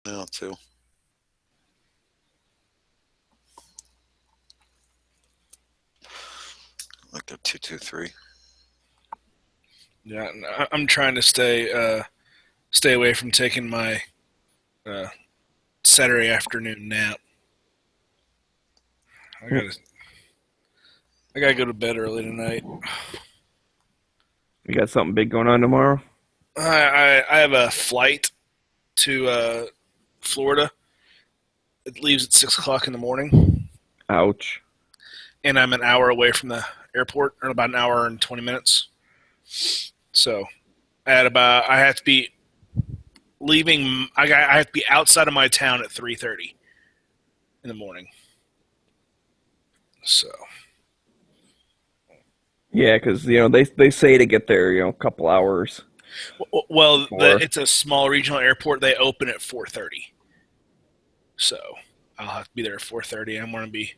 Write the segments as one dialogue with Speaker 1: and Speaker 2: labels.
Speaker 1: now too. Like a 223.
Speaker 2: Yeah, I'm trying to stay away from taking my uh, Saturday afternoon nap. I gotta I gotta go to bed early tonight.
Speaker 3: You got something big going on tomorrow?
Speaker 2: I have a flight to Florida. It leaves at 6 o'clock in the morning,
Speaker 3: Ouch.
Speaker 2: and I'm an hour away from the airport, or about an hour and 20 minutes. So I have to be leaving. I have to be outside of my town at 3:30 in the morning. So
Speaker 3: Yeah, because they say to get there, a couple hours
Speaker 2: well,
Speaker 3: before.
Speaker 2: it's a small regional airport. They open at 4:30, so I'll have to be there at 4:30. I'm going to be.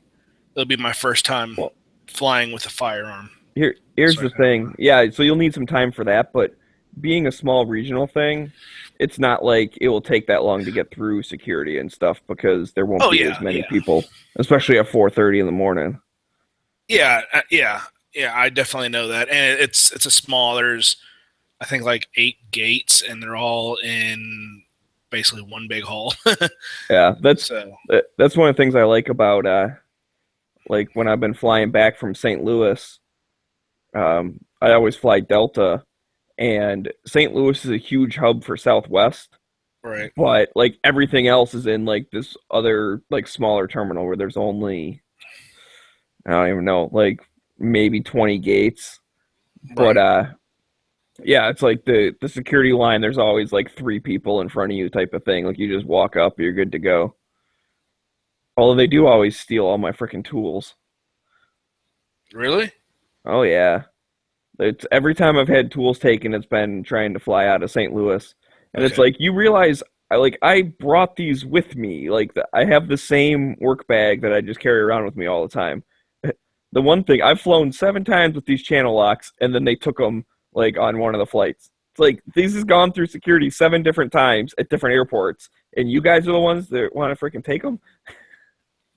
Speaker 2: It'll be my first time
Speaker 3: Well,
Speaker 2: flying with a firearm.
Speaker 3: here's
Speaker 2: So I
Speaker 3: the
Speaker 2: kind of
Speaker 3: thing. Yeah, so you'll need some time for that, but being a small regional thing, it's not like it will take that long to get through security and stuff because there won't
Speaker 2: oh
Speaker 3: be as
Speaker 2: yeah,
Speaker 3: many
Speaker 2: yeah,
Speaker 3: people, especially at 4:30 in the morning.
Speaker 2: yeah. I definitely know that, and it's a small. There's I think like 8 gates, and they're all in basically one big hall.
Speaker 3: Yeah,
Speaker 2: So
Speaker 3: that's one of the things I like about like when I've been flying back from St. Louis. I always fly Delta, and St. Louis is a huge hub for Southwest,
Speaker 2: right,
Speaker 3: but like everything else is in like this other like smaller terminal where there's only I don't even know, like maybe 20 gates. But
Speaker 2: right.
Speaker 3: yeah, it's like the security line, there's always like three people in front of you type of thing. Like you just walk up, you're good to go. Although they do always steal all my freaking tools.
Speaker 2: Really?
Speaker 3: Oh yeah. It's every time I've had tools taken, it's been trying to fly out of St. Louis, and it's
Speaker 2: Okay.
Speaker 3: like you realize I brought these with me. I have the same work bag that I just carry around with me all the time. The one thing I've flown 7 times with these channel locks, and then they took them like on one of the flights. It's like these has gone through security 7 different times at different airports, and you guys are the ones that want to freaking take them.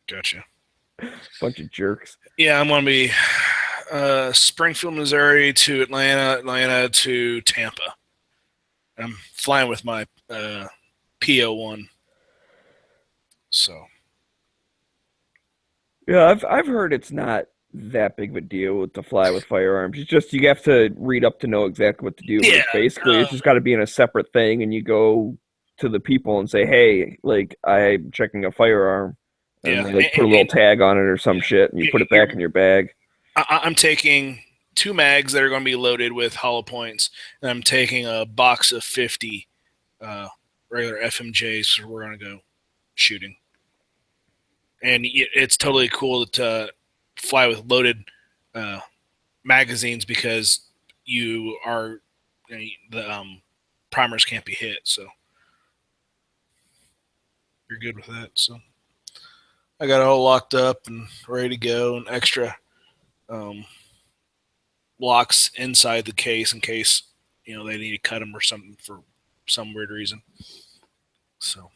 Speaker 2: Gotcha.
Speaker 3: Bunch of jerks.
Speaker 2: Yeah, I'm gonna be Springfield, Missouri to Atlanta, Atlanta to Tampa. I'm flying with my PO1. So
Speaker 3: Yeah, I've heard it's not that big of a deal to fly with firearms. It's just you have to read up to know exactly what to do, but
Speaker 2: yeah,
Speaker 3: it's basically
Speaker 2: uh,
Speaker 3: it's just got to be in a separate thing, and you go to the people and say, "Hey, like I'm checking a firearm," and
Speaker 2: yeah,
Speaker 3: they like put a little
Speaker 2: and
Speaker 3: tag on it or some shit, and you put it back in your bag.
Speaker 2: I'm taking two mags that are going to be loaded with hollow points, and I'm taking a box of 50 uh, regular FMJs. So we're going to go shooting, and it's totally cool to fly with loaded uh, magazines because you are the primers can't be hit, so you're good with that. So I got it all locked up and ready to go, and extra um, locks inside the case in case they need to cut them or something for some weird reason. So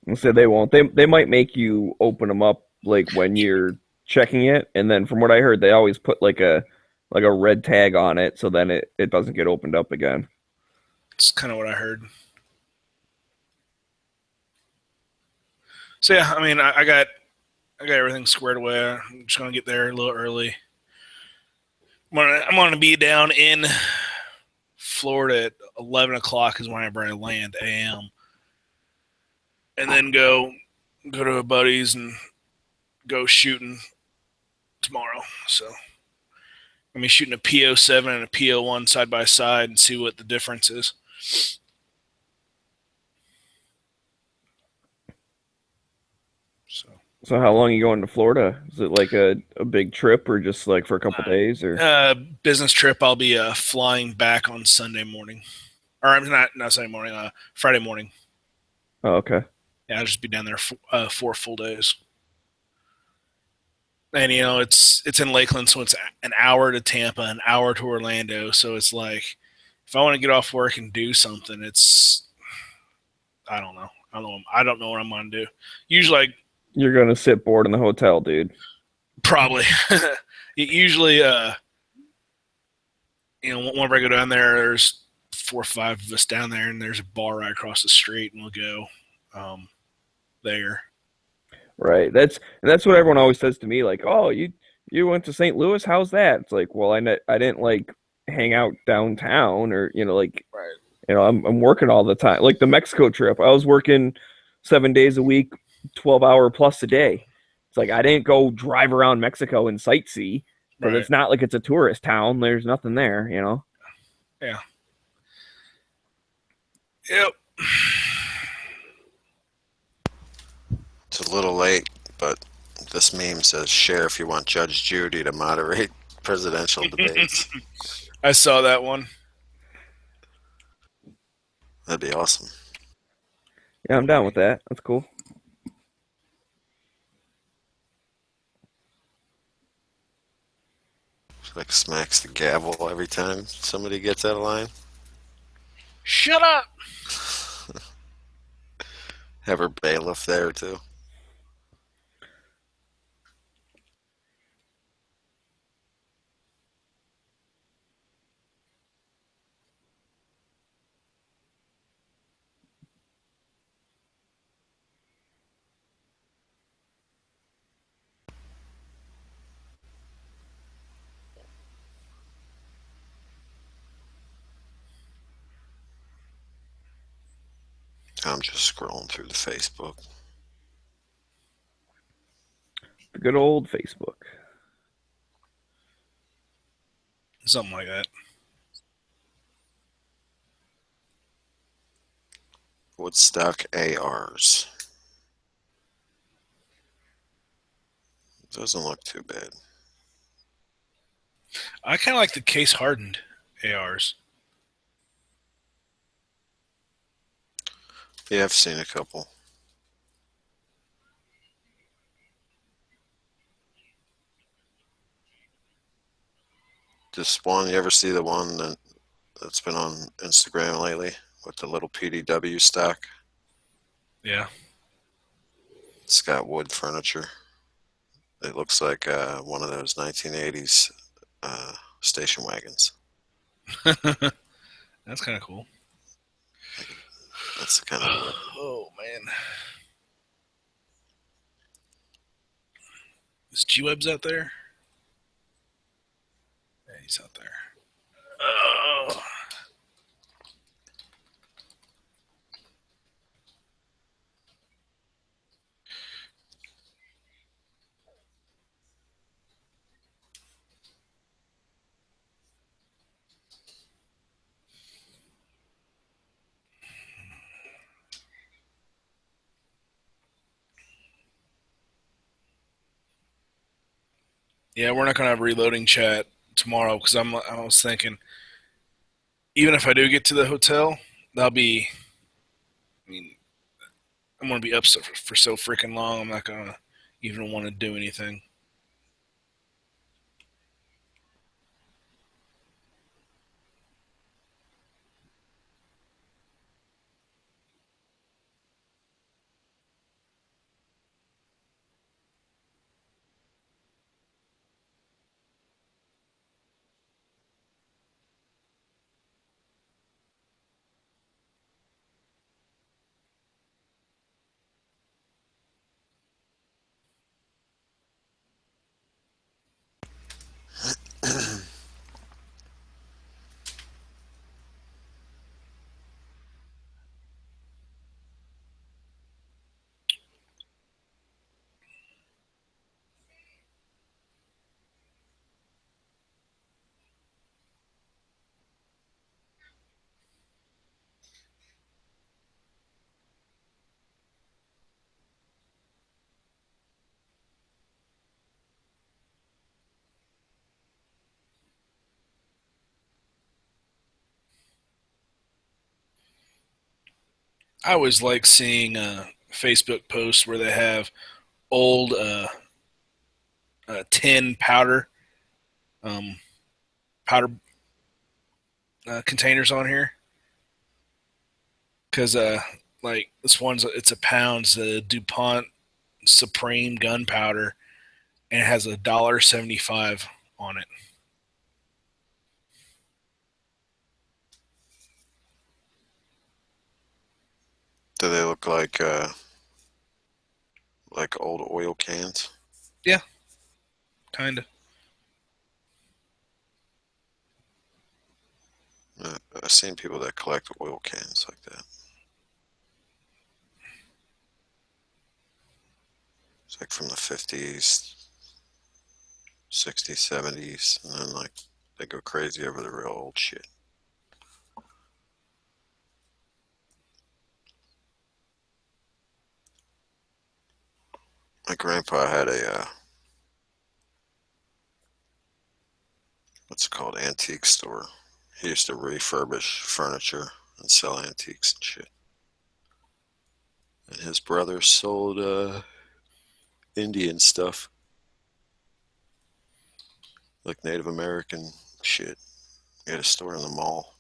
Speaker 3: And so they won't. They might make you open them up like when you're checking it, and then from what I heard, they always put like a red tag on it, so then it doesn't get opened up again.
Speaker 2: it's kind of what I heard. So yeah, I mean, I got everything squared away. I'm just gonna get there a little early. I'm gonna be down in Florida at 11 o'clock is when I land a.m. and then go to a buddy's and go shooting tomorrow. So I'm be shooting a PO7 and a PO1 side by side and see what the difference is. So
Speaker 3: So how long are you going to Florida? Is it like a big trip or just like for a couple days or
Speaker 2: business trip. I'll be flying back on Sunday morning, or I'm not Sunday morning. Friday morning.
Speaker 3: oh, okay.
Speaker 2: Yeah, I'll just be down there for 4 full days. And it's in Lakeland, so it's an hour to Tampa, an hour to Orlando. So it's like if I want to get off work and do something, it's I don't know. I don't know what I'm gonna do. Usually,
Speaker 3: You're gonna sit bored in the hotel, dude.
Speaker 2: probably. Usually, whenever I go down there's 4 or 5 of us down there, and there's a bar right across the street, and we'll go there.
Speaker 3: Right. That's what everyone always says to me. Like, oh, you went to St. Louis? How's that? It's like, well, I didn't like hang out downtown or like
Speaker 2: Right.
Speaker 3: I'm working all the time. Like the Mexico trip, I was working 7 days a week, 12-hour plus a day. It's like I didn't go drive around Mexico and sightsee because
Speaker 2: Right.
Speaker 3: it's not like it's a tourist town. There's nothing there.
Speaker 2: Yeah. Yep.
Speaker 1: It's a little late, but this meme says share if you want Judge Judy to moderate presidential debates.
Speaker 2: I saw that one.
Speaker 1: That'd be awesome.
Speaker 3: Yeah, I'm down with that. That's cool.
Speaker 1: Like smacks the gavel every time somebody gets out of line.
Speaker 2: Shut up.
Speaker 1: Have her bailiff there too. I'm just scrolling through the Facebook.
Speaker 3: The good old Facebook.
Speaker 2: Something like that.
Speaker 1: Woodstock ARs. Doesn't look too bad.
Speaker 2: I kind of like the case hardened ARs.
Speaker 1: Yeah, I've seen a couple. This one, you ever see the one that's been on Instagram lately with the little PDW stock?
Speaker 2: Yeah.
Speaker 1: It's got wood furniture. It looks like one of those 1980s station wagons.
Speaker 2: That's kind of cool.
Speaker 1: That's the kind of.
Speaker 2: Oh, man. Is G-Web's out there? Yeah, he's out there. Oh. Yeah, we're not going to have reloading chat tomorrow because I was thinking, even if I do get to the hotel, that'll be, I mean, I'm going to be up for so freaking long, I'm not going to even want to do anything. I always like seeing Facebook posts where they have old tin powder containers on here, because like this one's it's a pound's the DuPont Supreme gunpowder, and it has $1.75 on it.
Speaker 1: Do they look like old oil cans?
Speaker 2: Yeah, kind of.
Speaker 1: I've seen people that collect oil cans like that. It's like from the 50s, 60s, 70s, and then like they go crazy over the real old shit. My grandpa had a what's it called, antique store. He used to refurbish furniture and sell antiques and shit. And his brother sold Indian stuff, like Native American shit. He had a store in the mall.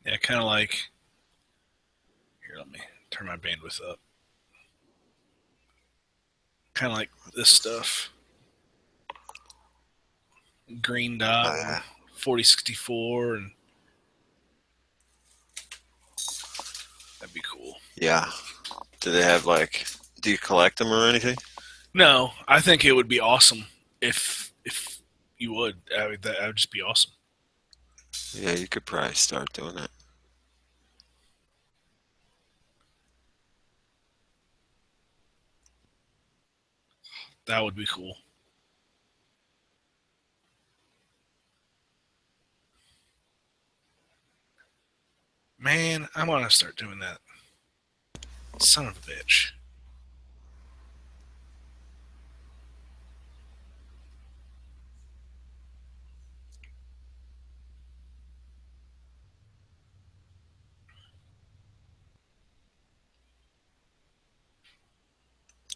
Speaker 2: Yeah, kind of like. Here, let me turn my bandwidth up. Kind of like this stuff. Green Dot,
Speaker 1: Oh, yeah.
Speaker 2: 4064, and that'd be cool.
Speaker 1: Yeah. Do they have like? Do you collect them or anything?
Speaker 2: No, I think it would be awesome if you would. That would just be awesome.
Speaker 1: Yeah, you could probably start doing that.
Speaker 2: That would be cool. Man, I'm gonna start doing that. Son of a bitch.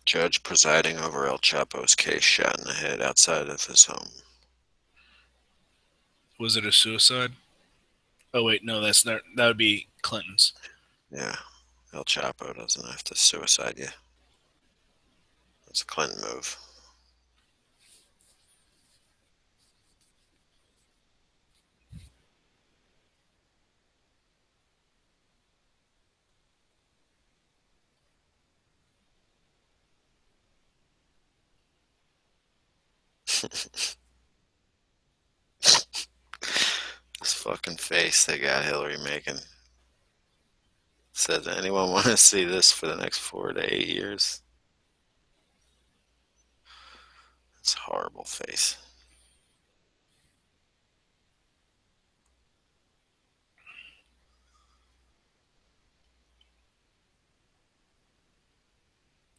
Speaker 1: Judge presiding over El Chapo's case shot in the head outside of his home.
Speaker 2: Was it a suicide? Oh wait, no, that's not. That would be Clinton's.
Speaker 1: Yeah, El Chapo doesn't have to suicide you. That's a Clinton move. This fucking face they got Hillary making. Said, anyone want to see this for the next 4 to 8 years? It's a horrible face.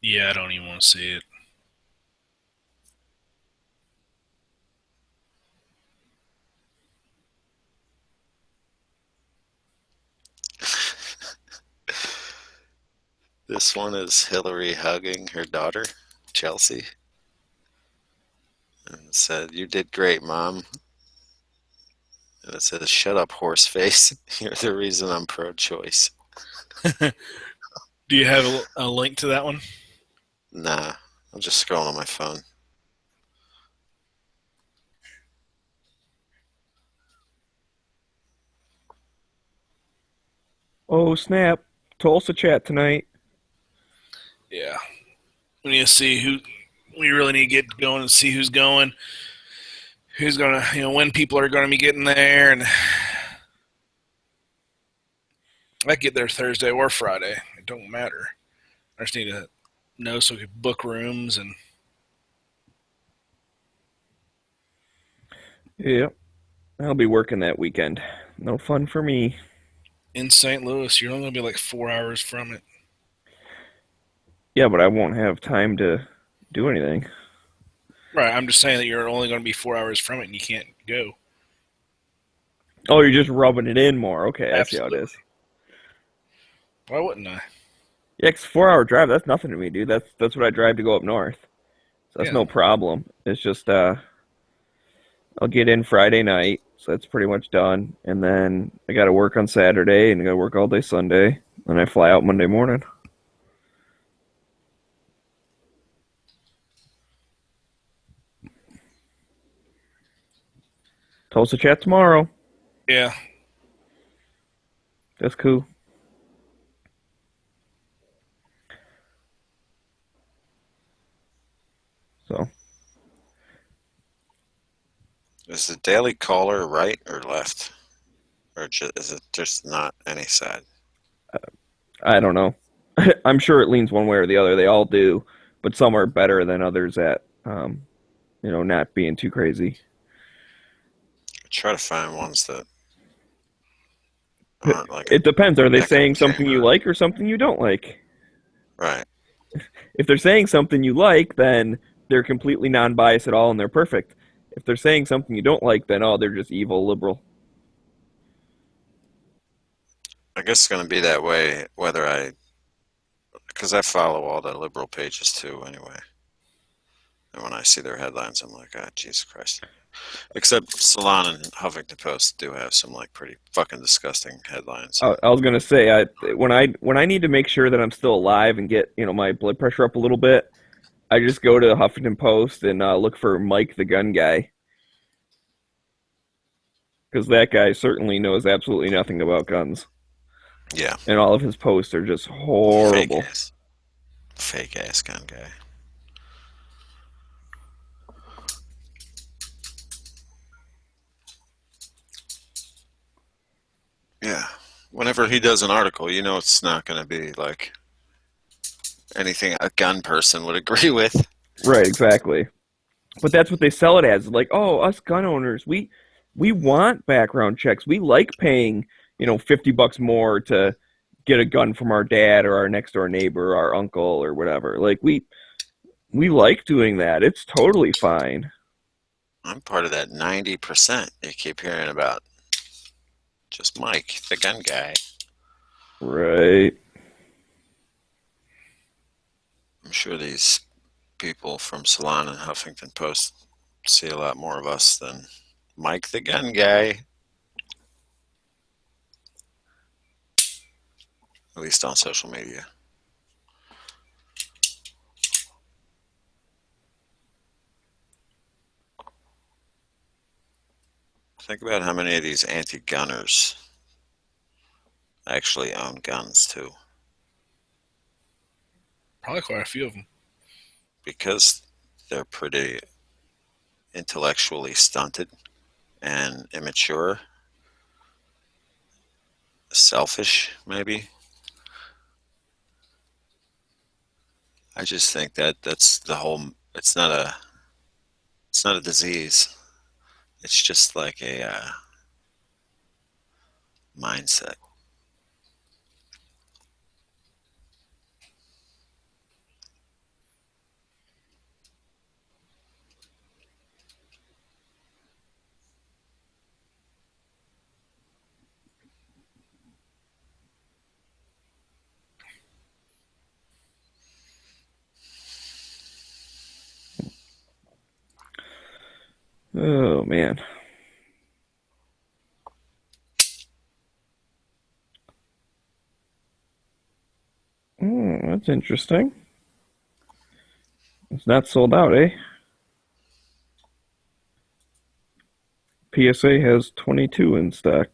Speaker 2: Yeah, I don't even want to see it.
Speaker 1: This one is Hillary hugging her daughter, Chelsea, and said, "You did great, Mom." And it says, "Shut up, horse face. You're the reason I'm pro-choice."
Speaker 2: Do you have a link to that one?
Speaker 1: Nah, I'm just scrolling on my phone.
Speaker 3: Oh snap! Tulsa chat tonight.
Speaker 2: Yeah, We need to see who. We really need to get going and see who's going, who's gonna, when people are gonna be getting there, and I get there Thursday or Friday. It don't matter. I just need to know so we can book rooms and.
Speaker 3: Yep. I'll be working that weekend. No fun for me.
Speaker 2: In St. Louis, you're only gonna be like 4 hours from it.
Speaker 3: Yeah, but I won't have time to do anything.
Speaker 2: Right. I'm just saying that you're only gonna be 4 hours from it, and you can't go.
Speaker 3: Oh, you're just rubbing it in more. Okay, I see how it is.
Speaker 2: Why wouldn't I?
Speaker 3: Yeah, 'cause 4 hour drive, that's nothing to me, dude. That's what I drive to go up north. So that's
Speaker 2: Yeah.
Speaker 3: no problem. It's just I'll get in Friday night, so that's pretty much done. And then I gotta work on Saturday and I gotta work all day Sunday. And I fly out Monday morning. Tulsa chat tomorrow.
Speaker 2: Yeah.
Speaker 3: That's cool. So
Speaker 1: Is the Daily Caller right or left? Or is it just not any side?
Speaker 3: I don't know. I'm sure it leans one way or the other. They all do, but some are better than others at not being too crazy.
Speaker 1: I try to find ones that aren't like
Speaker 3: It depends. Are they
Speaker 1: echo
Speaker 3: saying something you
Speaker 1: chamber.
Speaker 3: like or something you don't like?
Speaker 1: Right.
Speaker 3: If they're saying something you like, then they're completely non-biased at all and they're perfect. If they're saying something you don't like, then they're just evil liberal.
Speaker 1: I guess it's going to be that way whether because I follow all the liberal pages too anyway. And when I see their headlines, I'm like, ah, Jesus Christ. Except Salon and Huffington Post do have some like pretty fucking disgusting headlines.
Speaker 3: I was gonna say, when I need to make sure that I'm still alive and get my blood pressure up a little bit, I just go to Huffington Post and look for Mike the gun guy, because that guy certainly knows absolutely nothing about guns,
Speaker 1: Yeah.
Speaker 3: and all of his posts are just horrible.
Speaker 1: Fake ass gun guy. Yeah. Whenever he does an article, it's not going to be like anything a gun person would agree with.
Speaker 3: Right, exactly. But that's what they sell it as. Like, oh, us gun owners, we want background checks. We like paying, $50 more to get a gun from our dad or our next door neighbor, or our uncle or whatever. Like we like doing that. It's totally fine.
Speaker 1: I'm part of that 90% you keep hearing about. Just Mike, the gun guy.
Speaker 3: Right.
Speaker 1: I'm sure these people from Salon and Huffington Post see a lot more of us than Mike, the gun guy. At least on social media. Think about how many of these anti-gunners actually own guns too.
Speaker 2: Probably quite a few of them.
Speaker 1: Because they're pretty intellectually stunted and immature, selfish maybe. I just think that's the whole. It's not a disease. It's just like a mindset.
Speaker 3: Oh man. That's interesting. It's not sold out, eh? PSA has 22 in stock.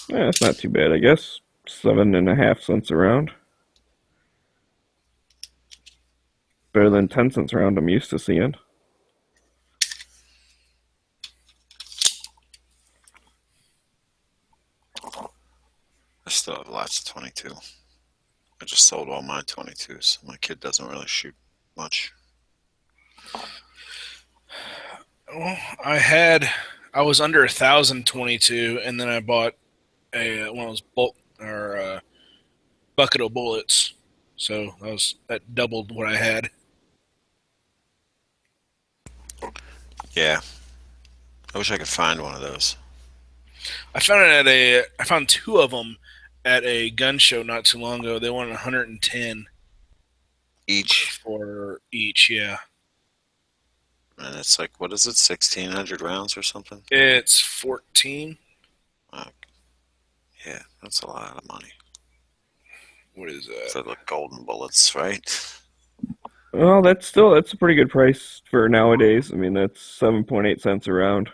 Speaker 3: Yeah, it's not too bad, I guess. 7.5 cents a round. Better than 10 cents a round I'm used to seeing.
Speaker 1: I still have lots of 22. I just sold all my 22s. My kid doesn't really shoot much.
Speaker 2: Well, I was under 1,022, and then I bought one of those bucket of bullets. So that doubled what I had.
Speaker 1: Yeah. I wish I could find one of those.
Speaker 2: I found two of them at a gun show not too long ago. They wanted 110
Speaker 1: Each.
Speaker 2: for each. Yeah,
Speaker 1: And it's like, what is it, 1,600 rounds or something?
Speaker 2: it's 14.
Speaker 1: Yeah, that's a lot of money.
Speaker 2: What is that?
Speaker 1: For the golden bullets, right?
Speaker 3: Well, that's a pretty good price for nowadays. I mean, that's 7.8 cents a round.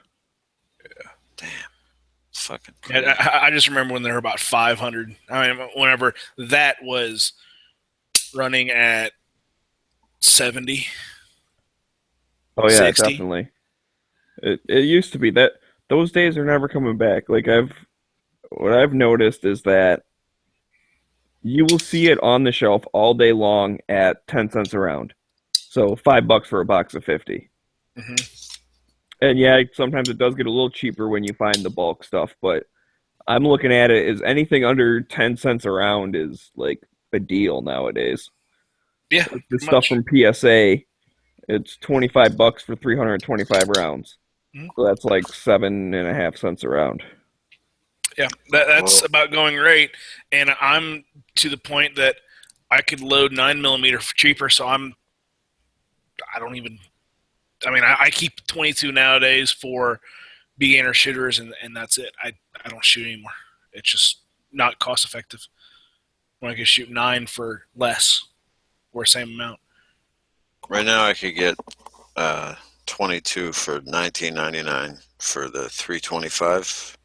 Speaker 1: Damn. It's fucking
Speaker 2: And
Speaker 1: crazy.
Speaker 2: I just remember when they were about 500. I mean, whenever that was running at 70.
Speaker 3: Oh yeah,
Speaker 2: 60.
Speaker 3: definitely. It used to be that those days are never coming back. What I've noticed is that you will see it on the shelf all day long at 10 cents a round. So $5 for a box of 50.
Speaker 2: Mm-hmm.
Speaker 3: And yeah, sometimes it does get a little cheaper when you find the bulk stuff, but I'm looking at it as anything under 10 cents a round is like a deal nowadays.
Speaker 2: Yeah,
Speaker 3: Like the
Speaker 2: pretty
Speaker 3: stuff
Speaker 2: much.
Speaker 3: from PSA, it's $25 for 325 rounds.
Speaker 2: Mhm.
Speaker 3: So that's like 7.5 cents a round.
Speaker 2: Yeah, that's
Speaker 1: Well,
Speaker 2: about going rate. And I'm to the point that I could load 9mm for cheaper. So I don't even. I mean, I keep 22 nowadays for beginner shooters, and that's it. I don't shoot anymore. It's just not cost effective. When I could shoot 9 for less or same amount.
Speaker 1: right now I could get 22 for $19.99 for the 325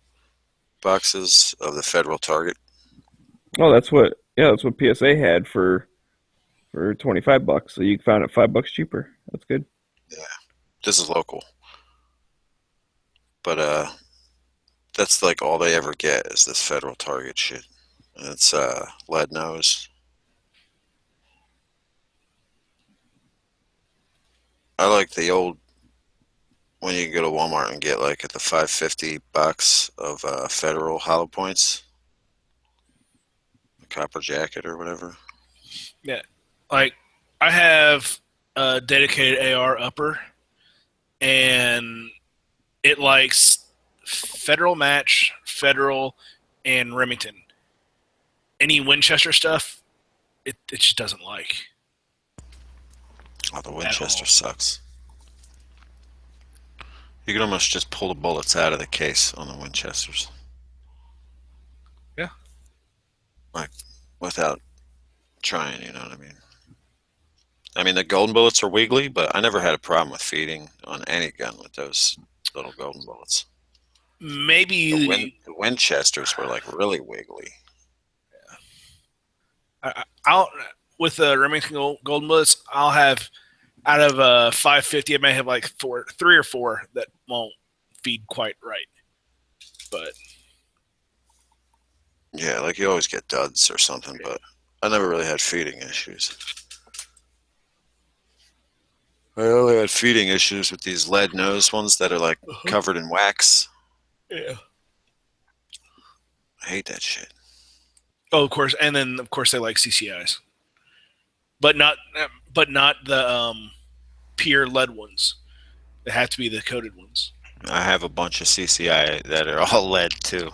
Speaker 1: boxes of the Federal Target.
Speaker 3: Oh, that's what PSA had for $25. So you found it $5 cheaper. That's good.
Speaker 1: Yeah, this is local, but that's like all they ever get is this Federal Target shit. And it's lead nose. I like the old when you go to Walmart and get like at the 550 box of Federal hollow points, the copper jacket or whatever.
Speaker 2: Yeah, like I have a dedicated AR upper, and it likes Federal Match, Federal, and Remington. Any Winchester stuff, it just doesn't like
Speaker 1: Oh, the
Speaker 2: at
Speaker 1: Winchester
Speaker 2: all.
Speaker 1: sucks. You can almost just pull the bullets out of the case on the Winchesters.
Speaker 2: Yeah.
Speaker 1: Like, without trying, you know what I mean? I mean, the golden bullets are wiggly, but I never had a problem with feeding on any gun with those little golden bullets.
Speaker 2: Maybe
Speaker 1: The Winchesters were like really wiggly.
Speaker 2: I'll with the Remington Golden Bullets, I'll have out of 550, I may have like 3 or 4 that won't feed quite right. But
Speaker 1: Yeah, like you always get duds or something, but I never really had feeding issues. I only had feeding issues with these lead nose ones that are like covered in wax.
Speaker 2: yeah.
Speaker 1: I hate that shit.
Speaker 2: Oh, of course, and then of course they like CCIs, but not the pure lead ones. They have to be the coated ones.
Speaker 1: I have a bunch of CCI that are all lead too.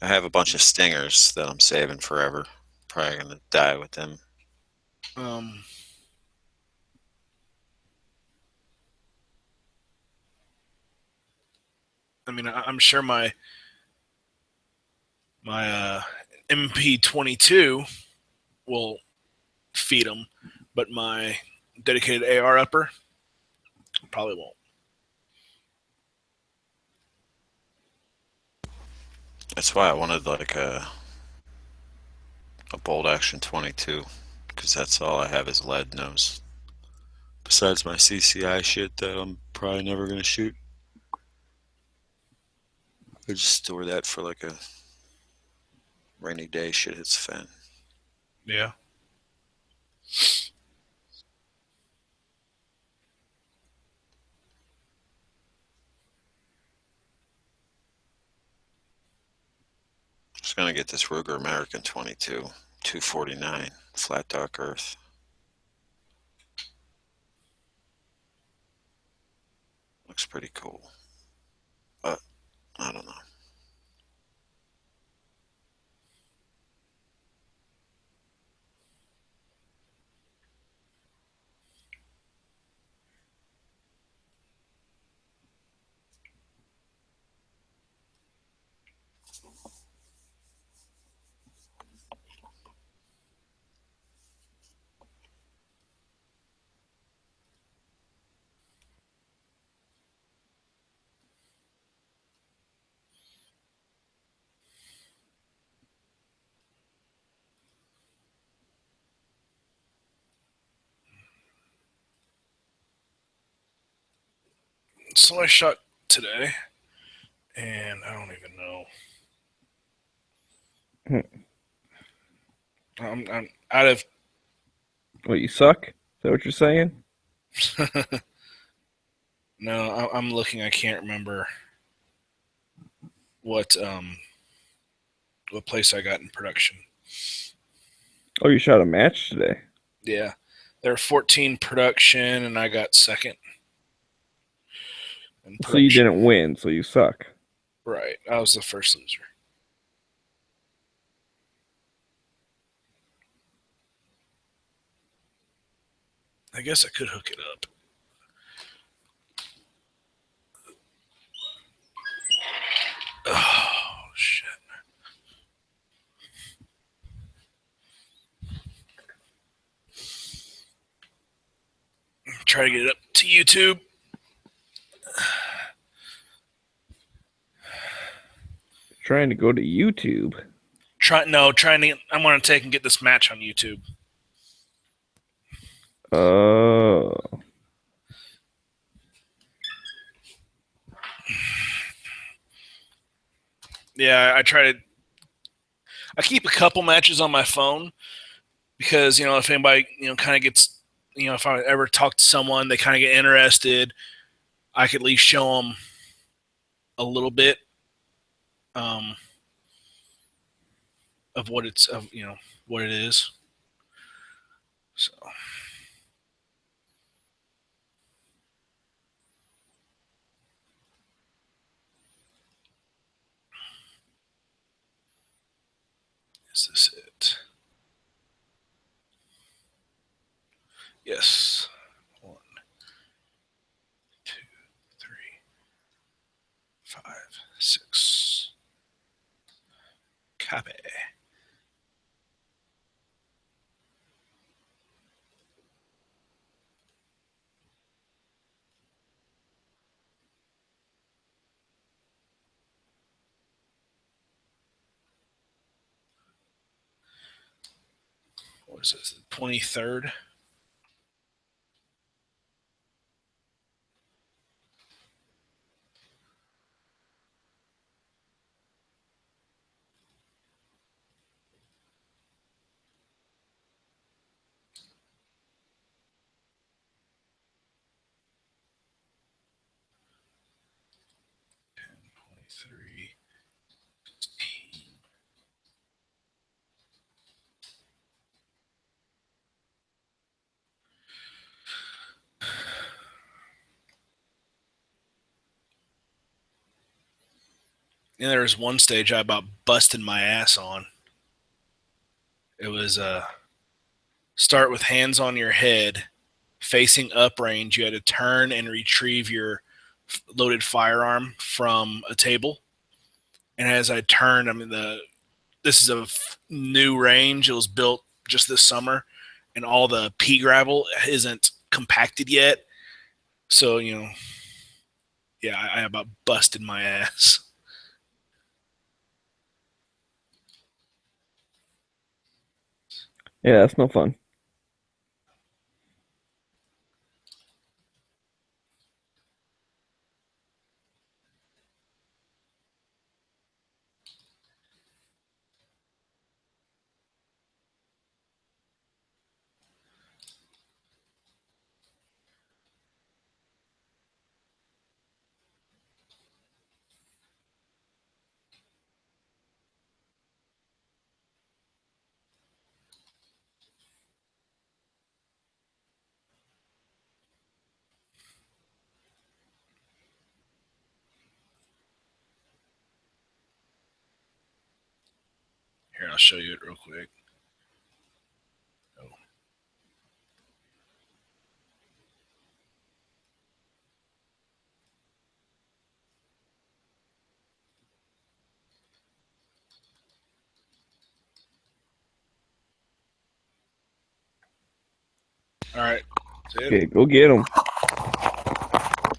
Speaker 1: I have a bunch of stingers that I'm saving forever. Probably gonna die with them.
Speaker 2: Um, I mean, I'm sure my MP22 will feed them, but my dedicated AR upper probably won't.
Speaker 1: That's why I wanted like a bolt action 22, because that's all I have is lead nose. Besides my CCI shit that I'm probably never gonna shoot. I just store that for like a rainy day shit hits the fan.
Speaker 2: Yeah.
Speaker 1: Just gonna get this Ruger American 22, 249, flat dark earth. Looks pretty cool, but I don't know.
Speaker 2: So I shot today, and I don't even know. I'm out of.
Speaker 3: What, you suck? Is that what you're saying?
Speaker 2: No, I'm looking. I can't remember what place I got in production.
Speaker 3: Oh, you shot a match today.
Speaker 2: Yeah, there were 14 production, and I got second.
Speaker 3: So you didn't win, so you suck.
Speaker 2: Right, I was the first loser. I guess I could hook it up. Oh shit! Try to get it up to YouTube.
Speaker 3: Trying to go to YouTube.
Speaker 2: Trying to. I want to take and get this match on YouTube.
Speaker 3: Oh.
Speaker 2: Yeah, I try to. I keep a couple matches on my phone because if anybody kind of gets if I ever talk to someone, they kind of get interested. I could at least show them a little bit of what it's of what it is. So is this it? Yes. 1, 2, 3, 5, 6. Copy. What is this? The 23rd? Three. And there was one stage I about busted my ass on. It was start with hands on your head, facing uprange. You had to turn and retrieve your loaded firearm from a table. And as I turned, this is a new range. It was built just this summer, and all the pea gravel isn't compacted yet. So yeah, I about busted my ass.
Speaker 3: Yeah, that's no fun.
Speaker 2: Here, I'll show you it real quick. Oh. All right.
Speaker 3: Okay, go get him.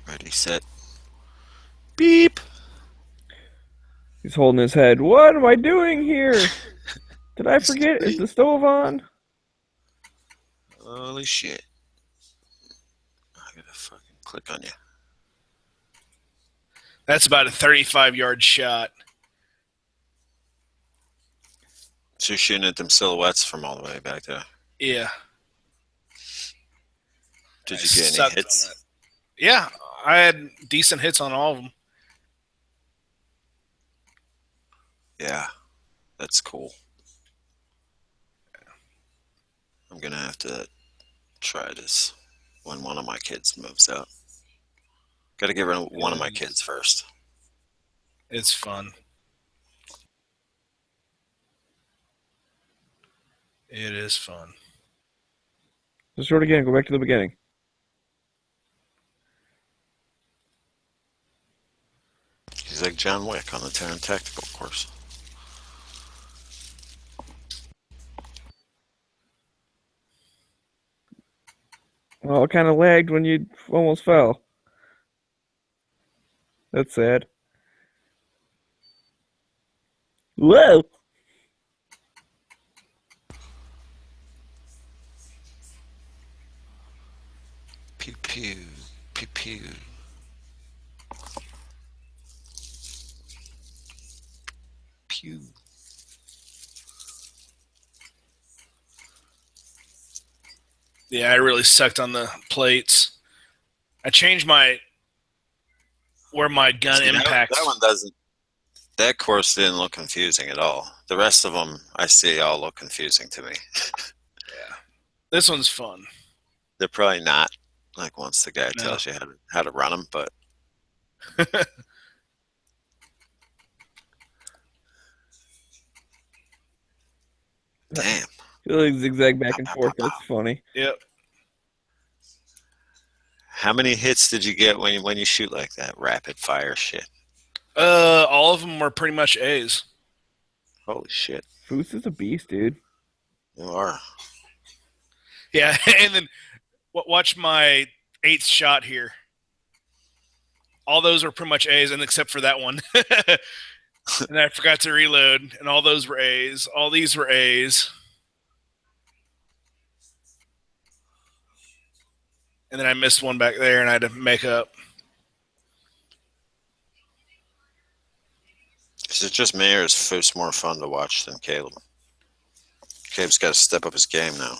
Speaker 1: Ready, set, beep.
Speaker 3: He's holding his head. What am I doing here? Did I forget? Is the stove on?
Speaker 1: Holy shit. I gotta fucking click on you.
Speaker 2: That's about a 35-yard shot.
Speaker 1: So you're shooting at them silhouettes from all the way back there.
Speaker 2: Yeah.
Speaker 1: Did
Speaker 2: I
Speaker 1: you get
Speaker 2: sucked
Speaker 1: any hits?
Speaker 2: on that. Yeah, I had decent hits on all of them.
Speaker 1: Yeah, that's cool. I'm gonna have to try this when one of my kids moves out. Gotta get rid of one of my kids first.
Speaker 2: It's fun. It is fun.
Speaker 3: Just do it again. Go back to the beginning.
Speaker 1: He's like John Wick on the Terran Tactical course.
Speaker 3: Oh, it kind of lagged when you almost fell. That's sad. Whoa!
Speaker 1: Pew pew, pew pew. Pew.
Speaker 2: Yeah, I really sucked on the plates. I changed where my gun
Speaker 1: See,
Speaker 2: impacts.
Speaker 1: That one doesn't. That course didn't look confusing at all. The rest of them, I see, all look confusing to me.
Speaker 2: Yeah, this one's fun.
Speaker 1: They're probably not. Like once the guy
Speaker 2: No.
Speaker 1: tells you how to run them, but damn.
Speaker 3: You like zigzag back and forth. That's funny.
Speaker 2: Yep.
Speaker 1: How many hits did you get when you shoot like that? Rapid fire shit.
Speaker 2: All of them were pretty much A's.
Speaker 1: Holy shit.
Speaker 3: Foos is a beast, dude.
Speaker 1: You are.
Speaker 2: Yeah, and then watch my 8th shot here. All those were pretty much A's, and except for that one. And I forgot to reload, and all those were A's. All these were A's. And then I missed one back there, and I had to make up.
Speaker 1: Is it just me, or is Foos more fun to watch than Caleb? Caleb's got to step up his game now.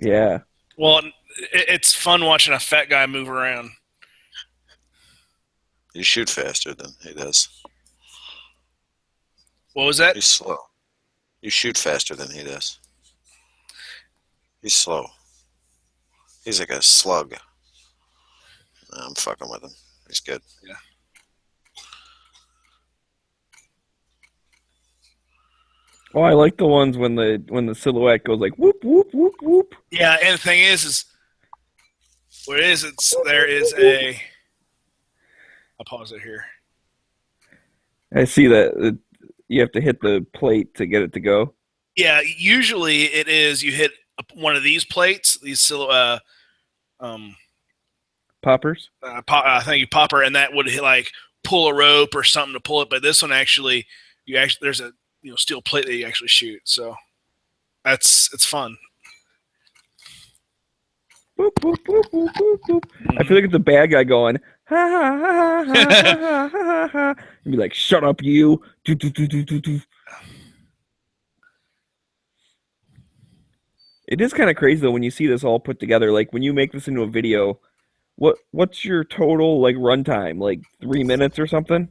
Speaker 3: Yeah.
Speaker 2: Well, it's fun watching a fat guy move around.
Speaker 1: You shoot faster than he does.
Speaker 2: What was that?
Speaker 1: He's slow. You shoot faster than he does. He's slow. He's like a slug. I'm fucking with him. He's good.
Speaker 2: Yeah.
Speaker 3: Oh, I like the ones when the silhouette goes like whoop whoop whoop whoop.
Speaker 2: Yeah, and the thing is what it is, there is a. I'll pause it here.
Speaker 3: I see that you have to hit the plate to get it to go.
Speaker 2: Yeah, usually it is you hit one of these plates, these
Speaker 3: Poppers.
Speaker 2: thank you, popper, and that would hit, like pull a rope or something to pull it. But this one there's a steel plate that you actually shoot. So It's fun.
Speaker 3: Boop, boop, boop, boop, boop, boop. I feel like it's a bad guy going, ha ha ha ha ha ha ha ha ha. And be like, shut up, you. Do, do, do, do, do, do. It is kind of crazy though when you see this all put together. Like when you make this into a video, what's your total like runtime? Like 3 minutes or something?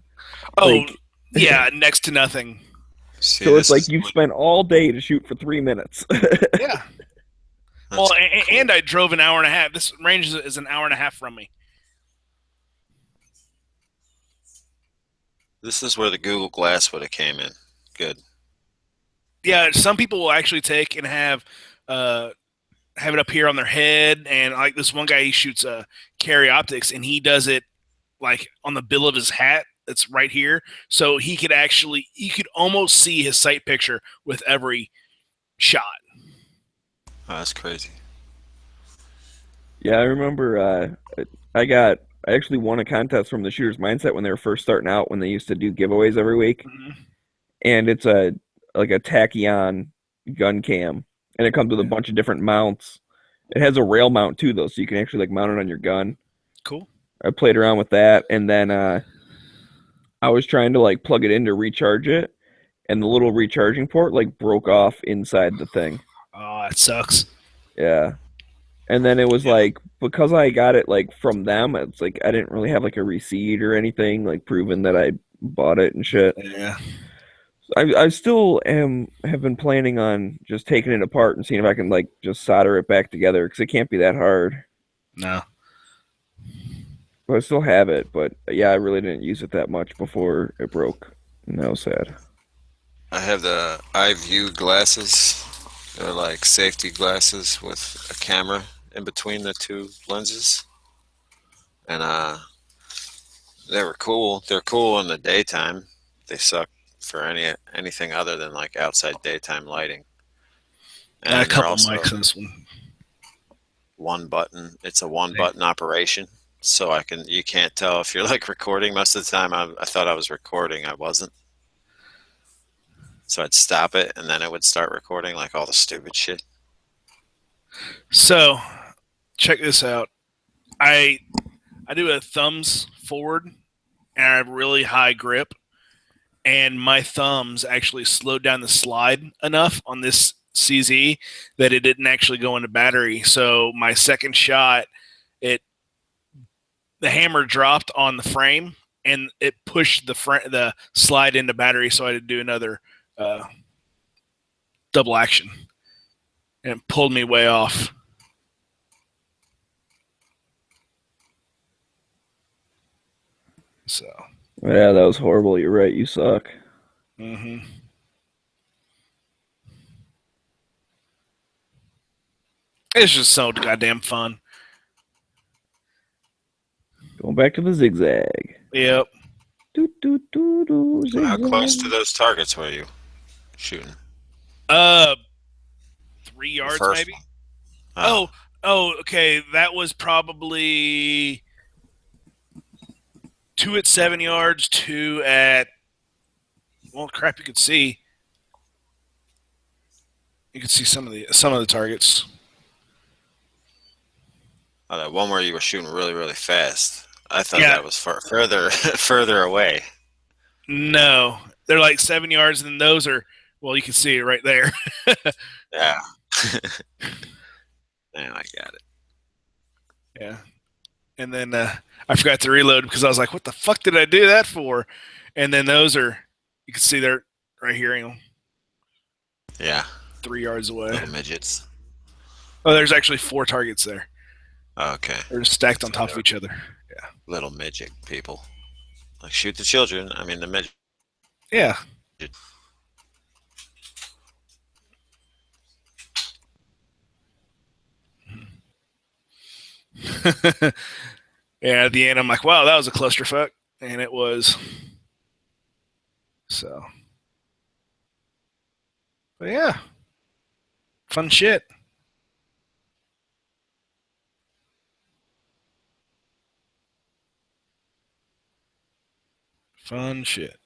Speaker 2: Oh,
Speaker 3: Like
Speaker 2: yeah, next to nothing.
Speaker 1: See,
Speaker 3: so it's
Speaker 1: this
Speaker 3: like
Speaker 1: is
Speaker 3: you've spent all day to shoot for 3 minutes.
Speaker 2: Yeah.
Speaker 1: that's
Speaker 2: Well,
Speaker 1: cool.
Speaker 2: and I drove an hour and a half. This range is an hour and a half from me.
Speaker 1: This is where the Google Glass would have came in. Good.
Speaker 2: Yeah, some people will actually take and have it up here on their head, and like this one guy, he shoots carry optics, and he does it like on the bill of his hat. It's right here, so he could almost see his sight picture with every shot.
Speaker 1: Oh, that's crazy.
Speaker 3: Yeah, I remember I actually won a contest from the Shooter's Mindset when they were first starting out when they used to do giveaways every week.
Speaker 2: Mm-hmm.
Speaker 3: And it's like a Tachyon gun cam and it comes with a bunch of different mounts. It has a rail mount too though, so you can actually like mount it on your gun.
Speaker 2: Cool.
Speaker 3: I played around with that and then I was trying to like plug it in to recharge it and the little recharging port like broke off inside the thing.
Speaker 2: Oh, that sucks.
Speaker 3: Yeah. And then it was
Speaker 1: Yeah.
Speaker 3: like because I got it like from them, it's like I didn't really have like a receipt or anything like proving that I bought it and shit.
Speaker 2: Yeah.
Speaker 3: I still have been planning on just taking it apart and seeing if I can like just solder it back together because it can't be that hard.
Speaker 2: No.
Speaker 3: But I still have it, but yeah, I really didn't use it that much before it broke. And that was sad.
Speaker 1: I have the iView glasses. They're like safety glasses with a camera in between the two lenses. And they were cool. They're cool in the daytime. They suck for anything other than like outside daytime lighting.
Speaker 2: Got a
Speaker 1: And they're
Speaker 2: couple
Speaker 1: also
Speaker 2: mics in this one.
Speaker 1: one button. It's a one button operation. So you can't tell if you're like recording. Most of the time I thought I was recording. I wasn't. So I'd stop it and then it would start recording like all the stupid shit.
Speaker 2: So, check this out. I do a thumbs forward, and I have really high grip, and my thumbs actually slowed down the slide enough on this CZ that it didn't actually go into battery. So my second shot, the hammer dropped on the frame, and it pushed the slide into battery. So I had to do another double action, and it pulled me way off. So,
Speaker 3: Yeah, that was horrible. You're right. You suck.
Speaker 2: mm-hmm. It's just so goddamn fun.
Speaker 3: Going back to the zigzag.
Speaker 2: Yep.
Speaker 3: Do, do, do, do,
Speaker 1: So how
Speaker 3: zigzag.
Speaker 1: close to those targets were you shooting?
Speaker 2: 3 yards
Speaker 1: first
Speaker 2: maybe.
Speaker 1: one?
Speaker 2: Oh, okay. That was probably 2 at 7 yards, 2 at, well, crap. You could see some of the targets.
Speaker 1: Oh, that one where you were shooting really, really fast. I thought
Speaker 2: Yeah.
Speaker 1: that was further further away.
Speaker 2: No, they're like 7 yards, and those are, well, you can see it right there.
Speaker 1: Yeah. Now I got it.
Speaker 2: Yeah. And then I forgot to reload because I was like, what the fuck did I do that for? And then those are, you can see they're right here, you know,
Speaker 1: Yeah.
Speaker 2: 3 yards away.
Speaker 1: Little midgets.
Speaker 2: Oh, there's actually 4 targets there.
Speaker 1: Okay.
Speaker 2: They're just stacked on top of each other. Yeah.
Speaker 1: Little midget people. Like shoot the children. I mean the midget.
Speaker 2: Yeah. Yeah, at the end, I'm like, wow, that was a clusterfuck. And it was. So. But yeah. Fun shit. Fun shit.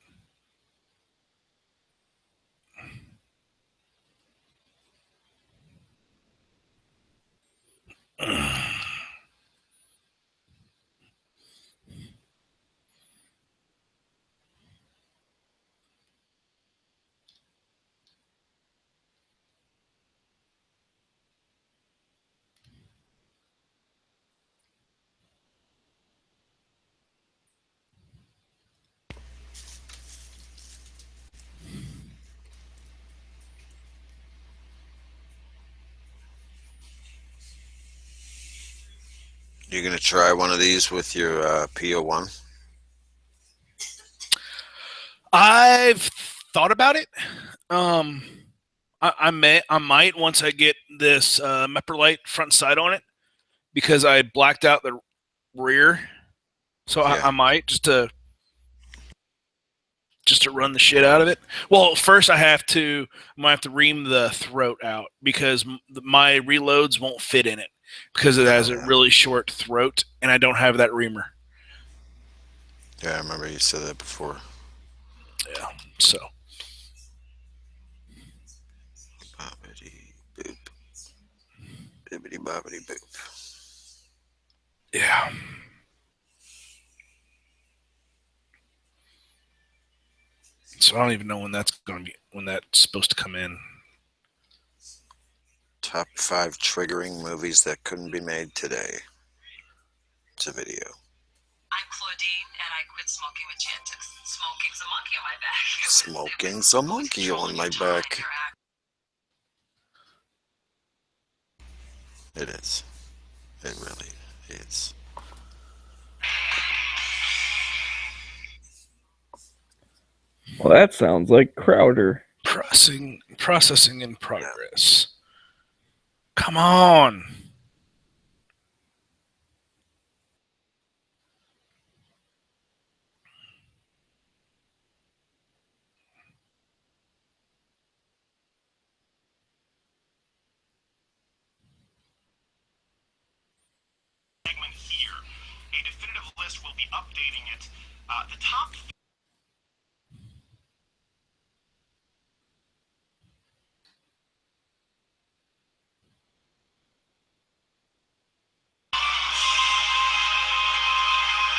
Speaker 1: You gonna try one of these with your PO1?
Speaker 2: I've thought about it. I might once I get this Meprolite front side on it, because I blacked out the rear. So
Speaker 1: Yeah.
Speaker 2: I might just to run the shit out of it. Well, first I might have to ream the throat out, because my reloads won't fit in it, because it has a really short throat and I don't have that reamer.
Speaker 1: Yeah, I remember you said that before.
Speaker 2: Yeah, so.
Speaker 1: Bobbity boop. Bibbity bobbity boop.
Speaker 2: Yeah. So I don't even know when that's supposed to come in.
Speaker 1: Top 5 triggering movies that couldn't be made today. It's a video.
Speaker 4: I'm Claudine, and I quit smoking with Chantix. Smoking's a monkey on my back.
Speaker 1: Smoking's a monkey on my back. It is. It really is.
Speaker 3: Well, that sounds like Crowder.
Speaker 2: Processing in progress. Come on.
Speaker 5: Segment here. A definitive list will be updating it. The top.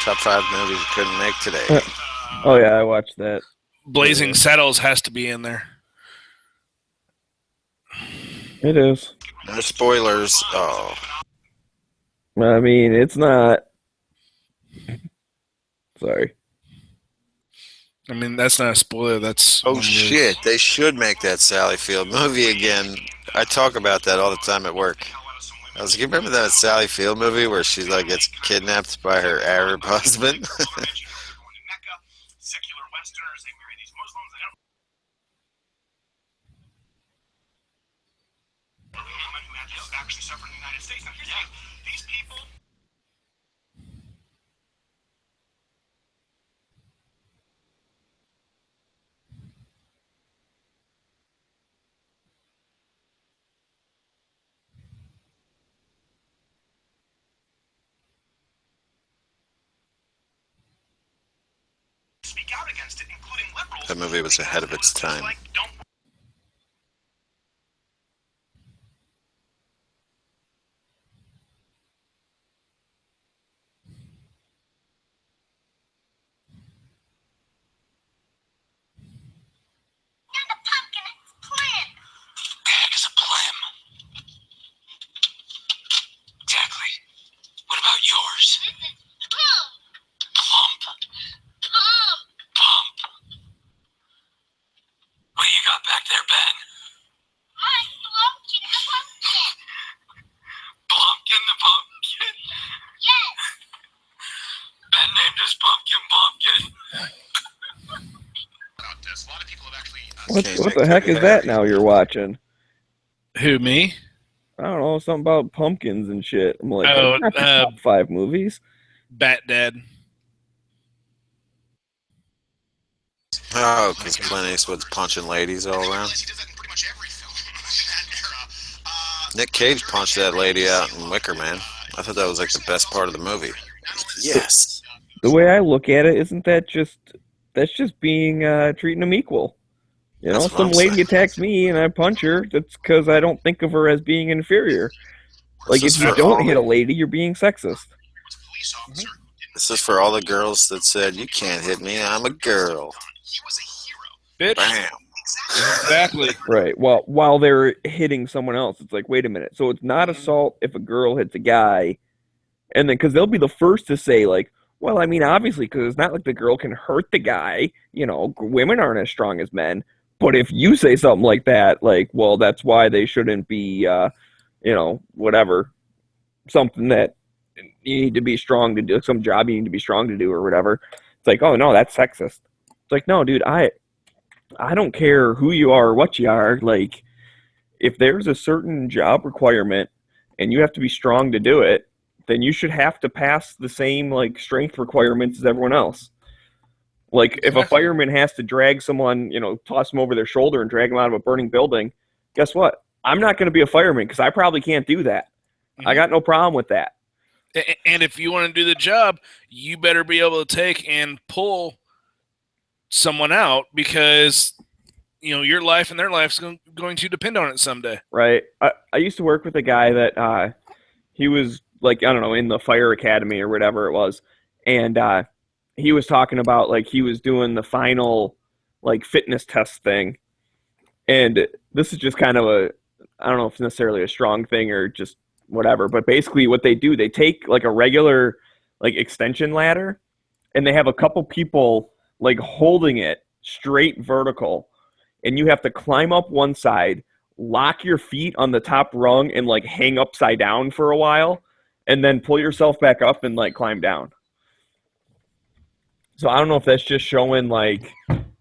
Speaker 1: Top 5 movies you couldn't make today.
Speaker 3: Oh yeah, I watched that.
Speaker 2: Blazing Saddles has to be in there.
Speaker 3: It is.
Speaker 1: No spoilers. Oh.
Speaker 3: I mean, it's not. Sorry.
Speaker 2: I mean, that's not a spoiler. That's
Speaker 1: Oh shit! They should make that Sally Field movie again. I talk about that all the time at work. I was like, you remember that Sally Field movie where she like gets kidnapped by her Arab husband?
Speaker 5: Secular Westerners, they marry these Muslims. They don't. Women who actually suffered in the United States. Now, here's the thing: these people. Speak out against it, including liberals.
Speaker 1: That movie was ahead of its time.
Speaker 5: Like, don't. Is a plan. Exactly. What about yours? Plump. Pump. What do you got back there, Ben? Plumpkin the pumpkin.
Speaker 4: Yes.
Speaker 5: Ben named his pumpkin Pumpkin. About this, a lot of people have actually.
Speaker 3: What the heck is that now you're watching?
Speaker 2: Who, me?
Speaker 3: I don't know, something about pumpkins and shit. I'm like,
Speaker 2: Oh,
Speaker 3: that's not the top 5 movies.
Speaker 2: Bat Dad.
Speaker 1: Oh, because Clint Eastwood's punching ladies all around. Nick Cage punched that lady out in Wicker Man. I thought that was like the best part of the movie. Yes.
Speaker 3: The way I look at it, isn't that that's just being treating them equal? You know,
Speaker 1: That's what
Speaker 3: some
Speaker 1: I'm
Speaker 3: lady
Speaker 1: saying.
Speaker 3: attacks me and I punch her. That's because I don't think of her as being inferior. Like,
Speaker 1: This
Speaker 3: if
Speaker 1: is
Speaker 3: you
Speaker 1: for
Speaker 3: don't
Speaker 1: all
Speaker 3: hit a
Speaker 1: the-
Speaker 3: lady, you're being sexist.
Speaker 1: This is for all the girls that said, you can't hit me, I'm a girl.
Speaker 2: Bitch.
Speaker 1: Bam.
Speaker 2: Exactly.
Speaker 3: Right. Well, while they're hitting someone else, it's like, wait a minute. So it's not assault if a girl hits a guy, and then because they'll be the first to say, like, well, I mean, obviously, because it's not like the girl can hurt the guy. You know, women aren't as strong as men. But if you say something like that, like, well, that's why they shouldn't be, you know, whatever, something that you need to be strong to do some job you need to be strong to do or whatever. It's like, oh no, that's sexist. It's like, no, dude, I don't care who you are or what you are. Like, if there's a certain job requirement and you have to be strong to do it, then you should have to pass the same like strength requirements as everyone else. Like, if a fireman has to drag someone, toss them over their shoulder and drag them out of a burning building, guess what? I'm not going to be a fireman because I probably can't do that. Mm-hmm. I got no problem with that.
Speaker 2: And if you want to do the job, you better be able to take and pull someone out because, your life and their life is going to depend on it someday.
Speaker 3: Right. I used to work with a guy that he was, like, I don't know, in the fire academy or whatever it was. And he was talking about, like, he was doing the final, like, fitness test thing. And this is just kind of I don't know if it's necessarily a strong thing or just whatever, but basically what they do, they take, like, a regular, like, extension ladder, and they have a couple people, like, holding it straight vertical, and you have to climb up one side, lock your feet on the top rung, and, like, hang upside down for a while, and then pull yourself back up and, like, climb down. So I don't know if that's just showing, like,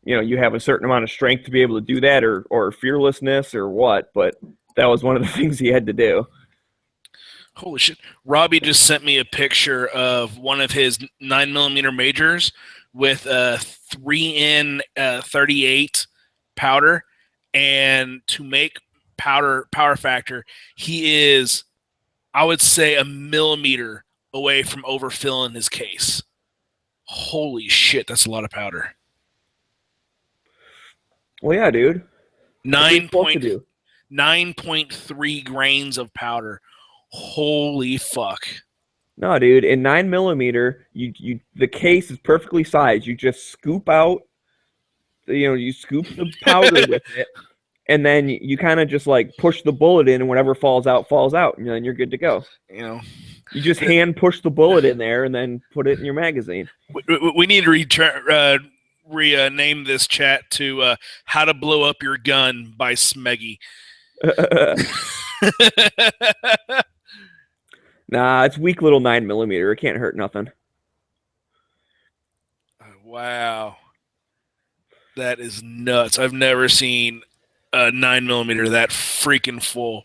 Speaker 3: you have a certain amount of strength to be able to do that or fearlessness or what, but that was one of the things he had to do.
Speaker 2: Holy shit. Robbie just sent me a picture of one of his 9mm majors with a 3N38 powder, and to make power factor, he is, I would say, a millimeter away from overfilling his case. Holy shit, that's a lot of powder.
Speaker 3: Well, yeah, dude.
Speaker 2: 9.3 grains of powder. Holy fuck.
Speaker 3: No, dude. In 9mm, the case is perfectly sized. You just scoop out, you scoop the powder with it, and then you kind of just like push the bullet in, and whatever falls out, and then you're good to go. You just hand push the bullet in there, and then put it in your magazine.
Speaker 2: We need to rename this chat to "How to Blow Up Your Gun" by Smeggy.
Speaker 3: Nah, it's weak little 9mm. It can't hurt nothing.
Speaker 2: Wow. That is nuts. I've never seen a 9mm that freaking full.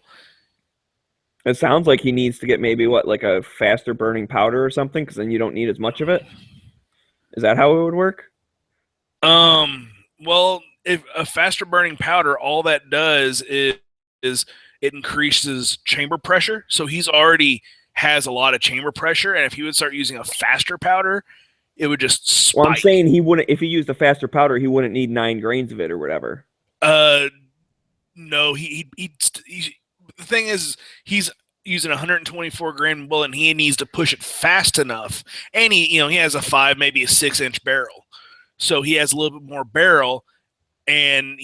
Speaker 3: It sounds like he needs to get maybe, like a faster burning powder or something, because then you don't need as much of it. Is that how it would work?
Speaker 2: Well, if a faster burning powder, all that does is it increases chamber pressure. So he's already has a lot of chamber pressure, and if he would start using a faster powder, it would just spike.
Speaker 3: Well, I'm saying he wouldn't. If he used a faster powder, he wouldn't need 9 grains of it or whatever.
Speaker 2: No. He the thing is, he's using a 124 grain bullet, and he needs to push it fast enough. And he has a 5, maybe a 6-inch barrel, so he has a little bit more barrel. And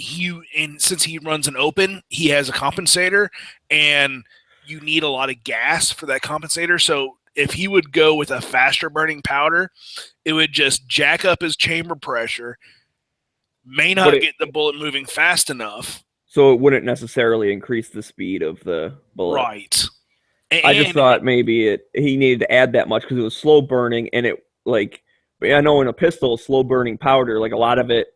Speaker 2: since he runs an open, he has a compensator, and you need a lot of gas for that compensator. So if he would go with a faster burning powder, it would just jack up his chamber pressure, may not get the bullet moving fast enough.
Speaker 3: So it wouldn't necessarily increase the speed of the bullet.
Speaker 2: Right.
Speaker 3: I just thought maybe he needed to add that much because it was slow burning, and it, like, I know in a pistol, slow burning powder, like, a lot of it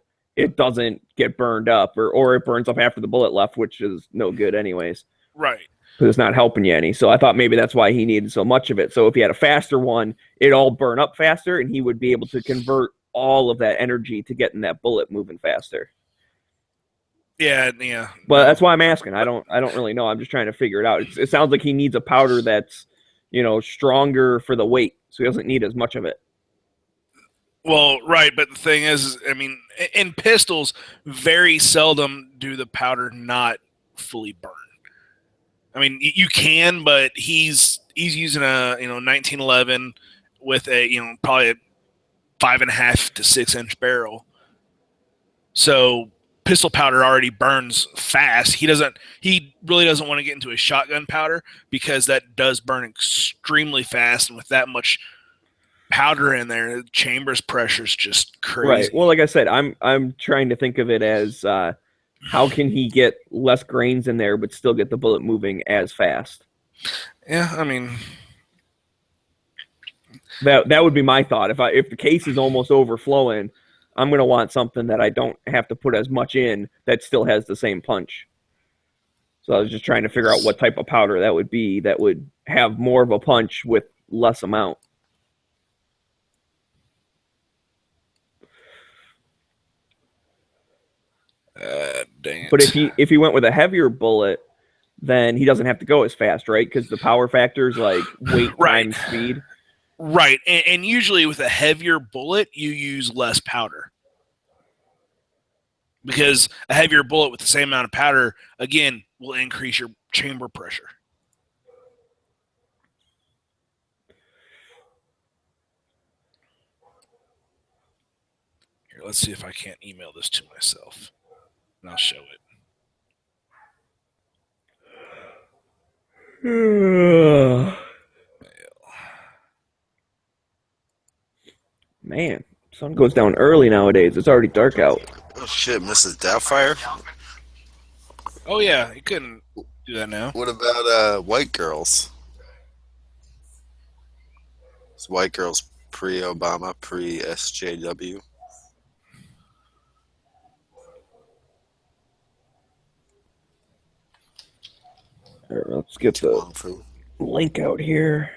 Speaker 3: doesn't get burned up, or it burns up after the bullet left, which is no good anyways.
Speaker 2: Right.
Speaker 3: Because it's not helping you any. So I thought maybe that's why he needed so much of it. So if he had a faster one, it'd all burn up faster, and he would be able to convert all of that energy to getting that bullet moving faster.
Speaker 2: Yeah.
Speaker 3: But that's why I'm asking. I don't really know. I'm just trying to figure it out. It sounds like he needs a powder that's, stronger for the weight, so he doesn't need as much of it.
Speaker 2: Well, right, but the thing is, I mean, in pistols, very seldom do the powder not fully burn. I mean, you can, but he's using a 1911 with a probably a 5.5 to 6-inch barrel. So pistol powder already burns fast. He really doesn't want to get into a shotgun powder because that does burn extremely fast, and with that much powder in there, the chamber's pressure's just crazy.
Speaker 3: Right. Well, like I said, I'm trying to think of it as how can he get less grains in there but still get the bullet moving as fast?
Speaker 2: Yeah, I mean,
Speaker 3: That would be my thought. If the case is almost overflowing, I'm gonna want something that I don't have to put as much in that still has the same punch. So I was just trying to figure out what type of powder that would be that would have more of a punch with less amount.
Speaker 2: Dang it.
Speaker 3: But if he went with a heavier bullet, then he doesn't have to go as fast, right? Because the power factor is like weight
Speaker 2: Right.
Speaker 3: times speed.
Speaker 2: Right, and usually with a heavier bullet, you use less powder. Because a heavier bullet with the same amount of powder, again, will increase your chamber pressure. Here, let's see if I can't email this to myself. And I'll show it.
Speaker 3: Man, sun goes down early nowadays. It's already dark out.
Speaker 1: Oh shit, Mrs. Doubtfire?
Speaker 2: Oh yeah, you couldn't do that now.
Speaker 1: What about white girls? Is white girls pre-Obama, pre-SJW?
Speaker 3: All right, let's get the
Speaker 1: Wong Fu.
Speaker 3: link out here.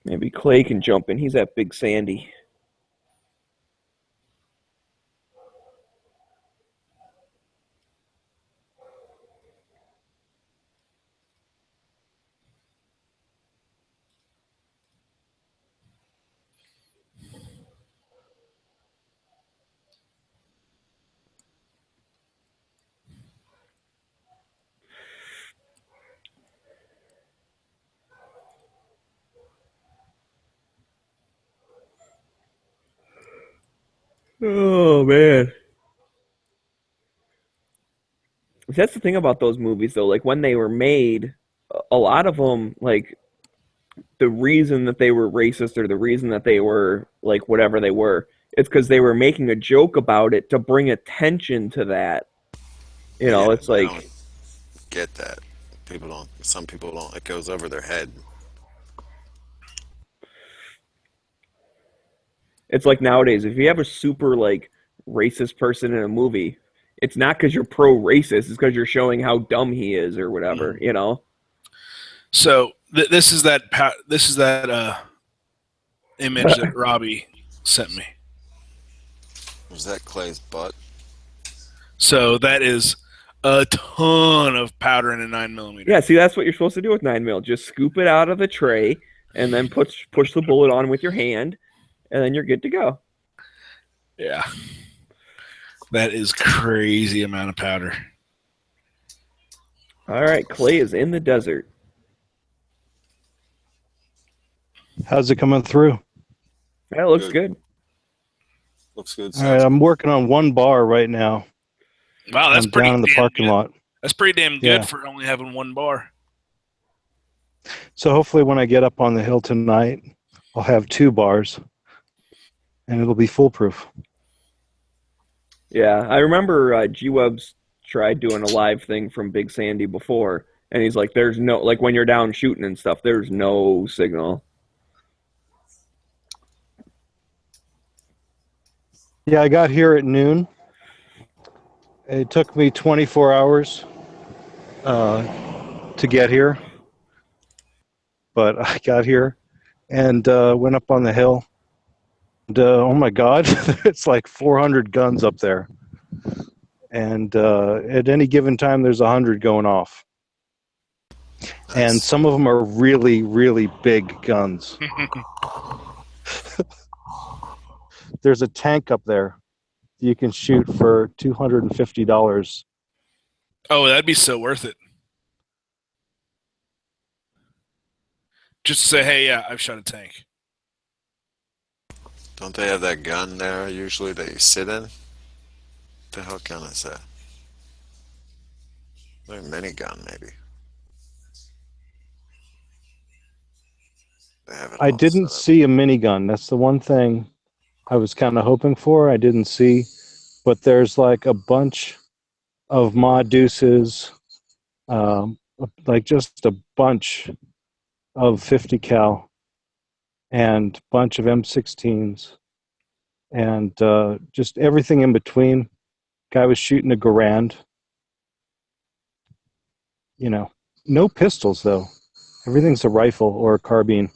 Speaker 3: Maybe Clay can jump in. He's at Big Sandy. Oh man. That's the thing about those movies though, like when they were made, a lot of them, like the reason that they were racist or the reason that they were like whatever they were, it's because they were making a joke about it to bring attention to that. You know,
Speaker 1: Yeah,
Speaker 3: it's like
Speaker 1: I don't get that. Some people don't. It goes over their head.
Speaker 3: it's like nowadays, if you have a super like racist person in a movie, it's not because you're pro-racist, it's because you're showing how dumb he is or whatever, you know?
Speaker 2: So this is that image that Robbie sent me.
Speaker 1: Was that Clay's butt?
Speaker 2: So that is a ton of powder in a 9mm.
Speaker 3: Yeah, see, that's what you're supposed to do with 9mm. Just scoop it out of the tray and then push the bullet on with your hand, and then you're good to go.
Speaker 2: Yeah. That is crazy amount of powder.
Speaker 3: All right, Clay is in the desert.
Speaker 6: How's it coming through?
Speaker 3: That looks good.
Speaker 1: Looks good.
Speaker 6: All right, I'm working on 1 bar right now.
Speaker 2: Wow, that's
Speaker 6: I'm
Speaker 2: pretty
Speaker 6: down in the
Speaker 2: damn
Speaker 6: parking
Speaker 2: good.
Speaker 6: lot.
Speaker 2: That's pretty damn good
Speaker 6: Yeah.
Speaker 2: for only having 1 bar.
Speaker 6: So hopefully when I get up on the hill tonight, I'll have 2 bars, and it'll be foolproof.
Speaker 3: Yeah, I remember G-Web's tried doing a live thing from Big Sandy before, and he's like, there's no, like when you're down shooting and stuff, there's no signal.
Speaker 6: Yeah, I got here at noon. It took me 24 hours to get here, but I got here and went up on the hill. And, oh my God, it's like 400 guns up there. And at any given time, there's 100 going off. And some of them are really, really big guns. There's a tank up there you can shoot for $250.
Speaker 2: Oh, that'd be so worth it. Just to say, hey, yeah, I've shot a tank.
Speaker 1: Don't they have that gun there usually that you sit in? What the hell gun is that? Like a minigun, maybe. They have it
Speaker 6: I
Speaker 1: all
Speaker 6: didn't
Speaker 1: set up.
Speaker 6: see a minigun. That's the one thing I was kind of hoping for. I didn't see, but there's like a bunch of Ma Deuces, like just a bunch of 50 cal and a bunch of M16s and just everything in between. Guy was shooting a Garand. You know, no pistols though. Everything's a rifle or a carbine.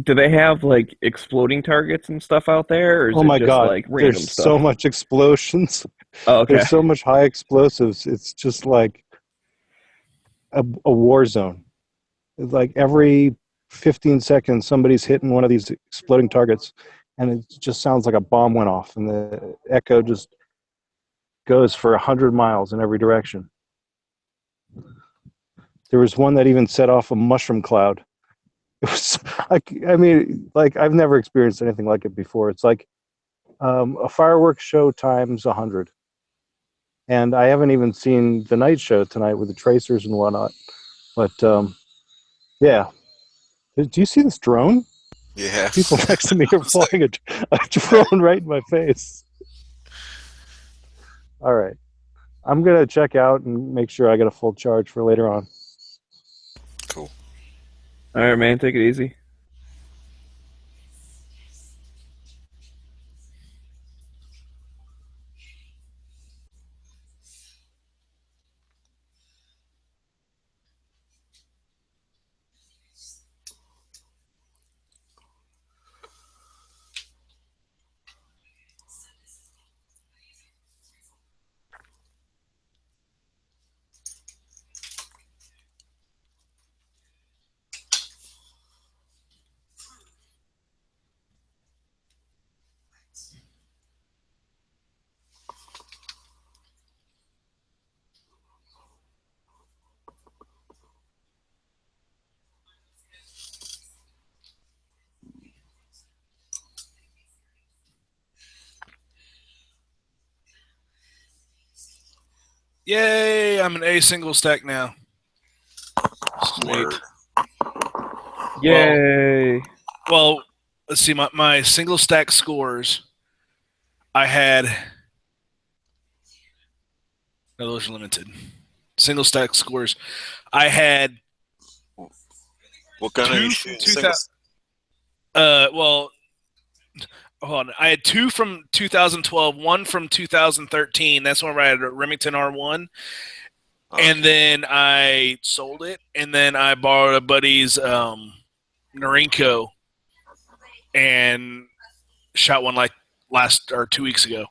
Speaker 3: Do they have like exploding targets and stuff out there, or is
Speaker 6: Oh
Speaker 3: it
Speaker 6: my
Speaker 3: just
Speaker 6: God!
Speaker 3: like random
Speaker 6: There's
Speaker 3: stuff?
Speaker 6: so much explosions.
Speaker 3: Oh, okay.
Speaker 6: There's so much high explosives. It's just like a war zone. It's like every 15 seconds, somebody's hitting one of these exploding targets, and it just sounds like a bomb went off, and the echo just goes for 100 miles in every direction. There was one that even set off a mushroom cloud. It was like, I mean, like I've never experienced anything like it before. It's like a fireworks show times 100. And I haven't even seen the night show tonight with the tracers and whatnot. But yeah, do you see this drone?
Speaker 1: Yeah.
Speaker 6: People next to me are
Speaker 1: It's like-
Speaker 6: flying a drone right in my face. All right, I'm gonna check out and make sure I get a full charge for later on.
Speaker 1: Cool.
Speaker 3: All right, man. Take it easy.
Speaker 2: Yay! I'm an A single stack now. Sweet.
Speaker 1: Word.
Speaker 3: Yay!
Speaker 2: Well, let's see. My single stack scores. I had. No, those are limited. Single stack scores. I had
Speaker 1: What gun are
Speaker 2: two
Speaker 1: you
Speaker 2: from
Speaker 1: shooting?
Speaker 2: 2000. Well, hold on. I had two from 2012, one from 2013. That's when I had a Remington R1. And then I sold it, and then I borrowed a buddy's Norinco and shot one like last or 2 weeks ago.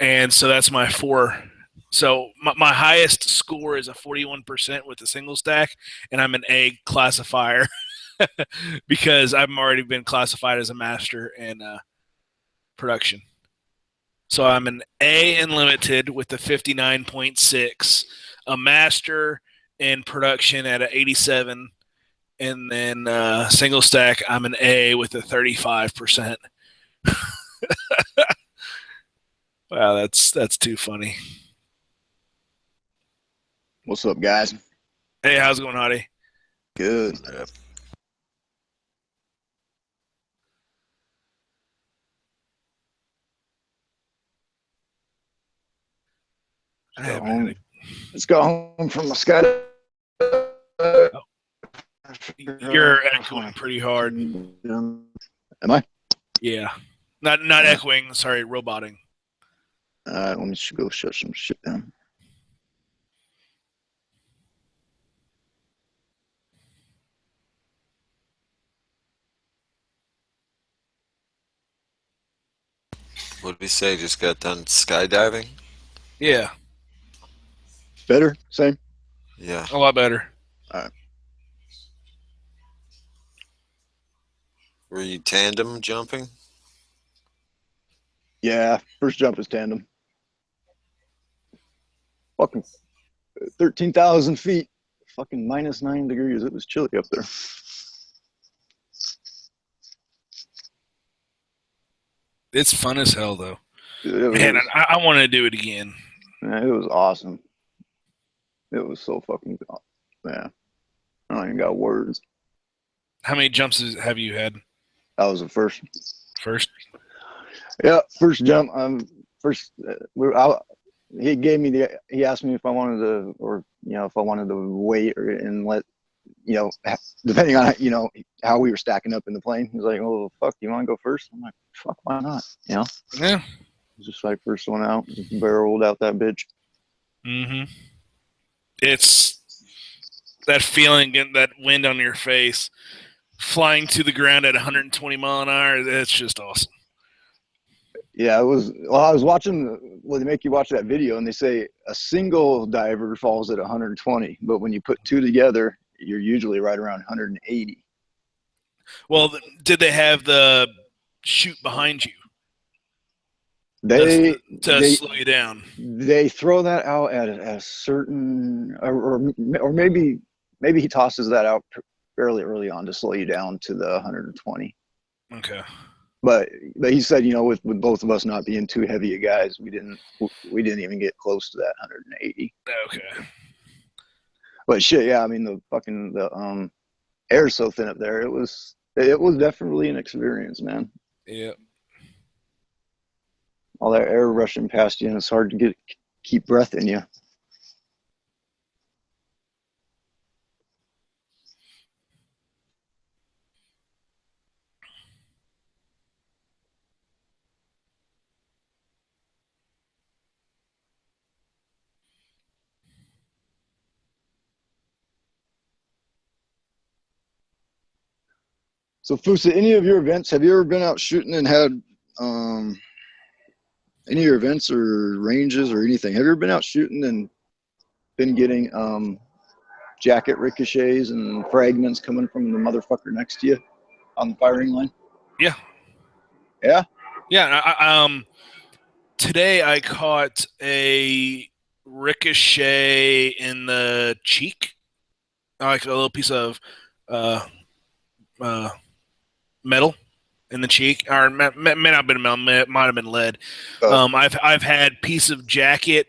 Speaker 2: And so that's my 4. So my highest score is a 41% with a single stack, and I'm an A classifier because I've already been classified as a master in production. So I'm an A in limited with a 59.6, a master in production at an 87, and then single stack I'm an A with a 35%. Wow, that's too funny.
Speaker 7: What's up, guys?
Speaker 2: Hey, how's it going, Hottie?
Speaker 7: Good.
Speaker 1: Yep.
Speaker 2: I haven't had a
Speaker 7: Let's go home from my sky.
Speaker 2: You're echoing pretty hard.
Speaker 7: Am I?
Speaker 2: Yeah. Not echoing, sorry, roboting.
Speaker 7: Let me go shut some shit down.
Speaker 1: What did he say? Just got done skydiving?
Speaker 2: Yeah,
Speaker 7: Better? Same?
Speaker 1: Yeah.
Speaker 2: a lot better.
Speaker 1: Were you tandem jumping?
Speaker 7: Yeah, first jump is tandem. Fucking 13,000 feet. Fucking -9 degrees. It was chilly up there.
Speaker 2: It's fun as hell, though.
Speaker 7: It was,
Speaker 2: Man, I want to do it again.
Speaker 7: man, it was awesome. It was so fucking, yeah. I don't even got words.
Speaker 2: How many jumps have you had?
Speaker 7: That was the first.
Speaker 2: First?
Speaker 7: Yeah, first jump. He gave me he asked me if I wanted to, or if I wanted to wait and let, depending on how we were stacking up in the plane. He was like, "Oh fuck, you want to go first?" I'm like, "Fuck, why not?"
Speaker 2: Yeah.
Speaker 7: Just like first one out, barreled out that bitch.
Speaker 2: Mm-hmm. It's that feeling, getting that wind on your face, flying to the ground at 120 mile an hour. That's just awesome.
Speaker 7: Yeah, it was. Well, I was watching. They make you watch that video, and they say a single diver falls at 120, but when you put two together, you're usually right around 180.
Speaker 2: Well, did they have the chute behind you?
Speaker 7: They
Speaker 2: slow you down.
Speaker 7: They throw that out at a certain, or maybe he tosses that out fairly early on to slow you down to the 120.
Speaker 2: Okay.
Speaker 7: But he said, with both of us not being too heavy of guys, we didn't even get close to that 180.
Speaker 2: Okay.
Speaker 7: But shit, yeah, I mean the air's so thin up there. It was definitely an experience, man.
Speaker 2: Yeah.
Speaker 7: All that air rushing past you, and it's hard to keep breath in you. So, Fusa, any of your events, have you ever been out shooting and had any of your events or ranges or anything? Have you ever been out shooting and been getting jacket ricochets and fragments coming from the motherfucker next to you on the firing line?
Speaker 2: Yeah.
Speaker 7: Yeah?
Speaker 2: Yeah. Today I caught a ricochet in the cheek, like a little piece of metal in the cheek, or may not have been metal, might have been lead. I've had piece of jacket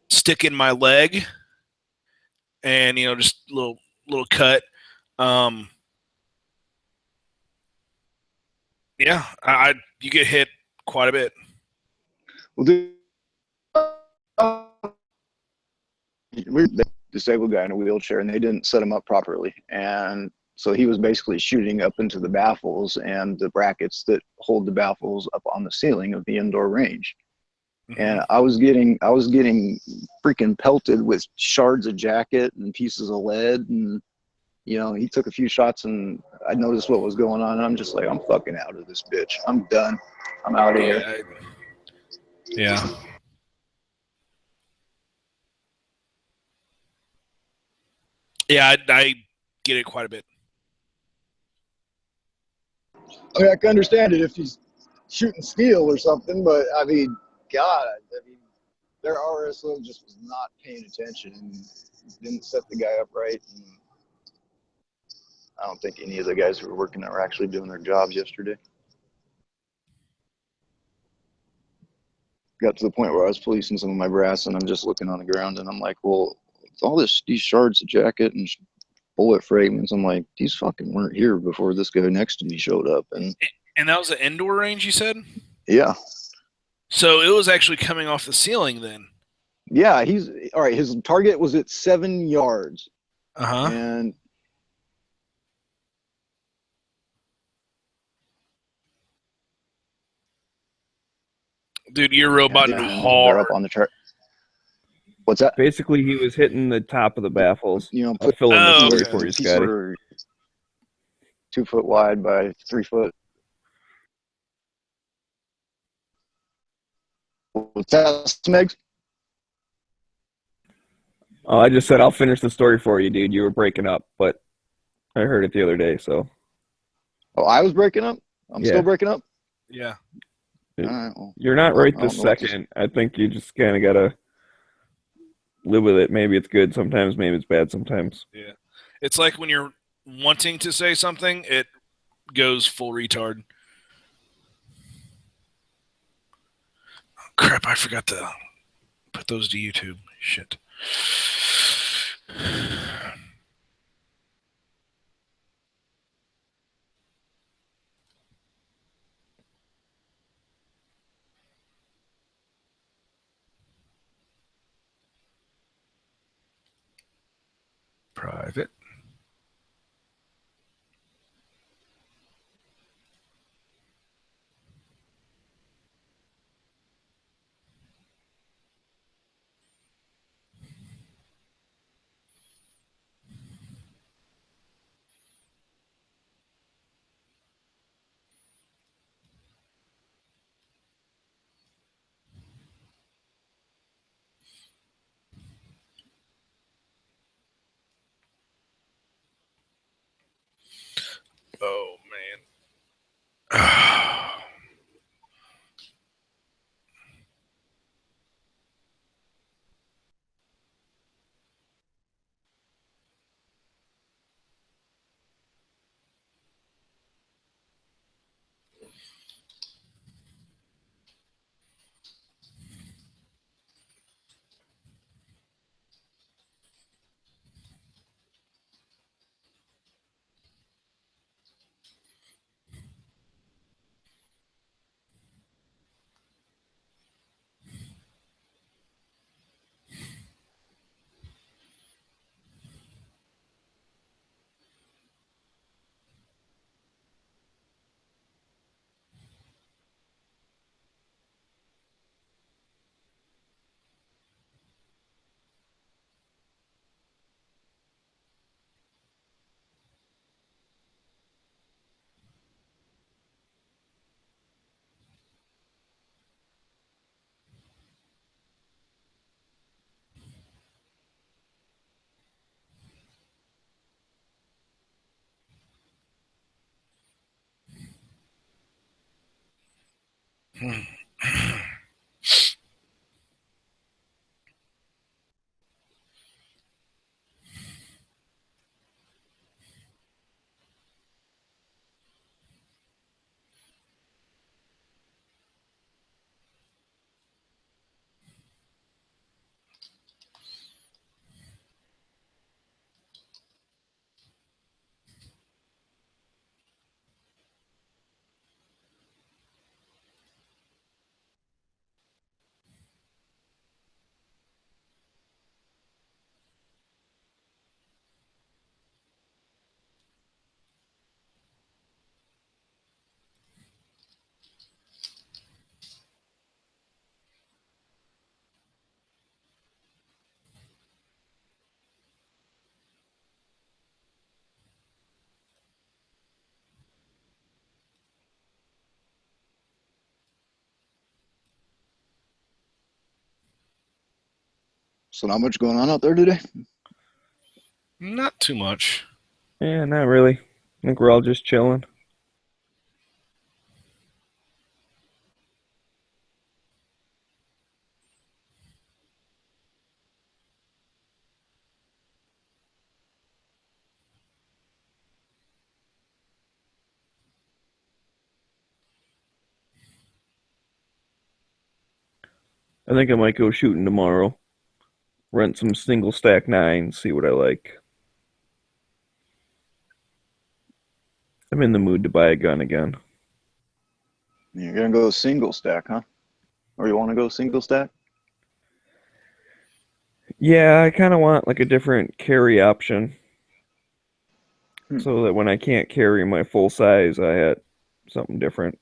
Speaker 2: stick in my leg, and just little cut. Yeah, you get hit quite a bit.
Speaker 7: Well, we're the disabled guy in a wheelchair, and they didn't set him up properly, and so he was basically shooting up into the baffles and the brackets that hold the baffles up on the ceiling of the indoor range. Mm-hmm. And I was getting freaking pelted with shards of jacket and pieces of lead, and he took a few shots, and I noticed what was going on. And I'm just like, I'm fucking out of this bitch. I'm done. I'm out of here.
Speaker 2: Yeah. Yeah, I get it quite a bit.
Speaker 7: I mean, I can understand it if he's shooting steel or something, but I mean, God, their RSO just was not paying attention and didn't set the guy up right. And I don't think any of the guys who were working there were actually doing their jobs yesterday. Got to the point where I was policing some of my brass, and I'm just looking on the ground, and I'm like, well, with all these shards of jacket and bullet fragments, I'm like, these fucking weren't here before this guy next to me showed up. And
Speaker 2: that was an indoor range, you said?
Speaker 7: Yeah.
Speaker 2: So it was actually coming off the ceiling then.
Speaker 7: Yeah, he's all right. His target was at 7 yards.
Speaker 2: Uh-huh.
Speaker 7: And
Speaker 2: dude, you're roboting hard.
Speaker 7: Up on the chart. What's that?
Speaker 3: Basically, he was hitting the top of the baffles.
Speaker 7: I'll
Speaker 3: fill in the story for you, Scotty.
Speaker 7: 2 foot wide by 3 foot. What's that, Smegs?
Speaker 3: Oh, I just said I'll finish the story for you, dude. You were breaking up, but I heard it the other day, so.
Speaker 7: Oh, I was breaking up? I'm still breaking up?
Speaker 2: Yeah.
Speaker 7: All right, well,
Speaker 3: you're not right this second. I think you just kind of got to live with it. Maybe it's good sometimes, maybe it's bad sometimes.
Speaker 2: Yeah. It's like when you're wanting to say something, it goes full retard. Oh, crap, I forgot to put those to YouTube. Shit.
Speaker 8: private.
Speaker 2: Oh man.
Speaker 7: So not much going on out there today.
Speaker 2: Not too much.
Speaker 3: Yeah, not really. I think we're all just chilling. I think I might go shooting tomorrow. Rent some single stack nines, see what I like. I'm in the mood to buy a gun again.
Speaker 7: You're gonna go single stack, huh? Or you want to go single stack?
Speaker 3: Yeah, I kind of want like a different carry option.
Speaker 7: Hmm.
Speaker 3: So that when I can't carry my full size, I had something different.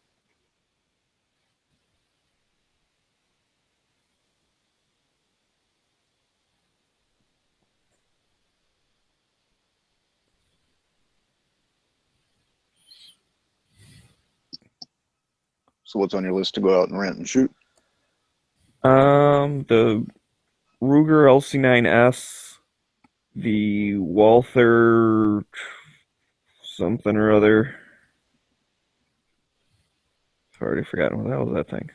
Speaker 7: So what's on your list to go out and rent and shoot?
Speaker 3: The Ruger LC9S, the Walther something or other. I've already forgotten what the hell was that thing.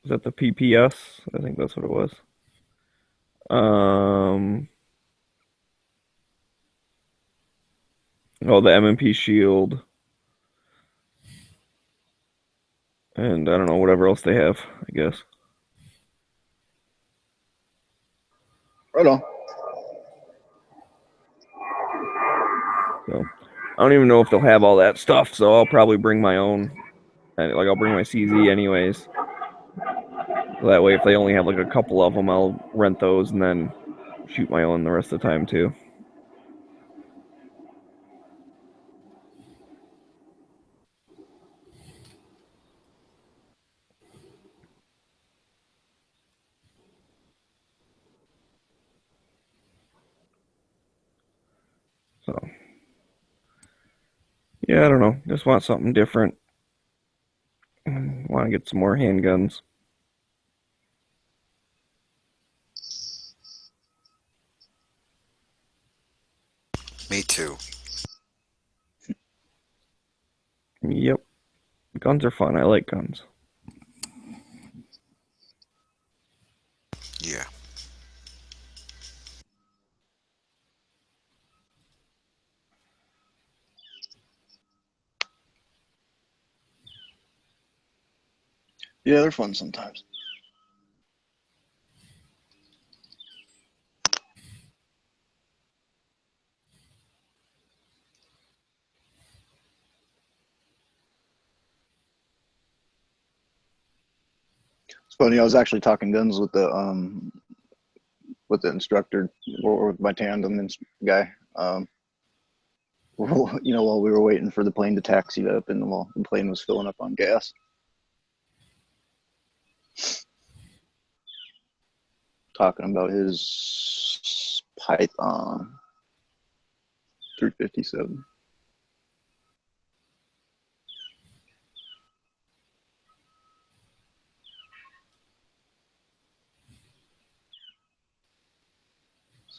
Speaker 3: Was that the PPS? I think that's what it was. Oh, the M&P Shield. And I don't know, whatever else they have, I guess.
Speaker 7: Right on.
Speaker 3: So I don't even know if they'll have all that stuff, so I'll probably bring my own. Like I'll bring my CZ anyways. So that way, if they only have like a couple of them, I'll rent those and then shoot my own the rest of the time too. So, yeah, I don't know. Just want something different. Want to get some more handguns.
Speaker 1: Me too.
Speaker 3: Yep. Guns are fun. I like guns.
Speaker 1: Yeah.
Speaker 7: Yeah, they're fun sometimes. It's funny. I was actually talking guns with the instructor or with my tandem guy. While we were waiting for the plane to taxi up, and while the plane was filling up on gas, talking about his Python 357.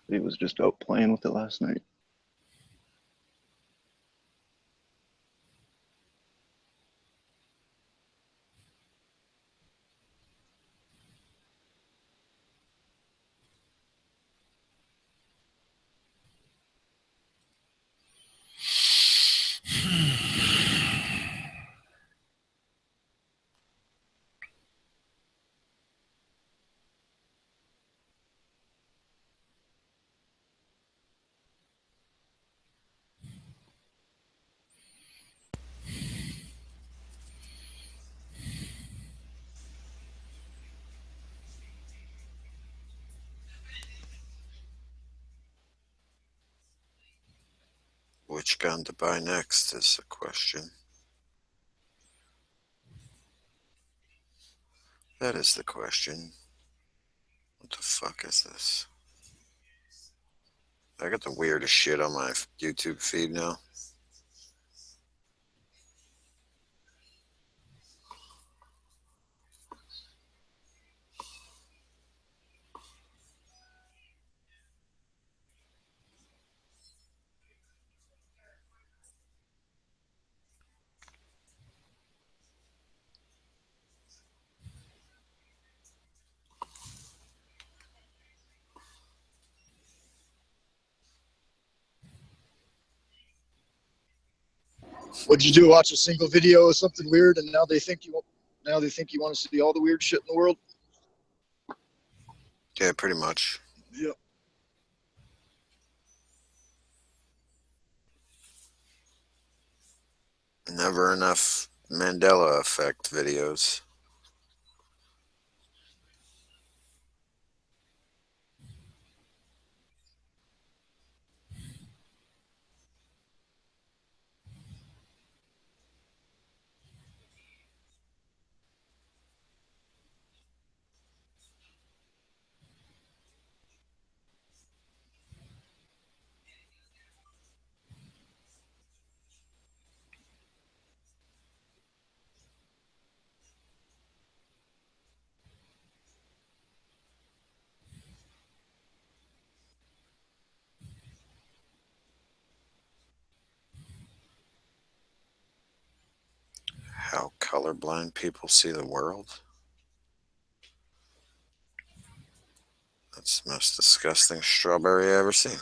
Speaker 7: He was just out playing with it last night.
Speaker 1: Which gun to buy next is the question. That is the question. What the fuck is this? I got the weirdest shit on my YouTube feed now.
Speaker 8: What'd you do? Watch a single video of something weird, and now they think you want to see all the weird shit in the world.
Speaker 1: Yeah, pretty much.
Speaker 8: Yep.
Speaker 1: Never enough Mandela effect videos. How colorblind people see the world? That's the most disgusting strawberry I ever seen.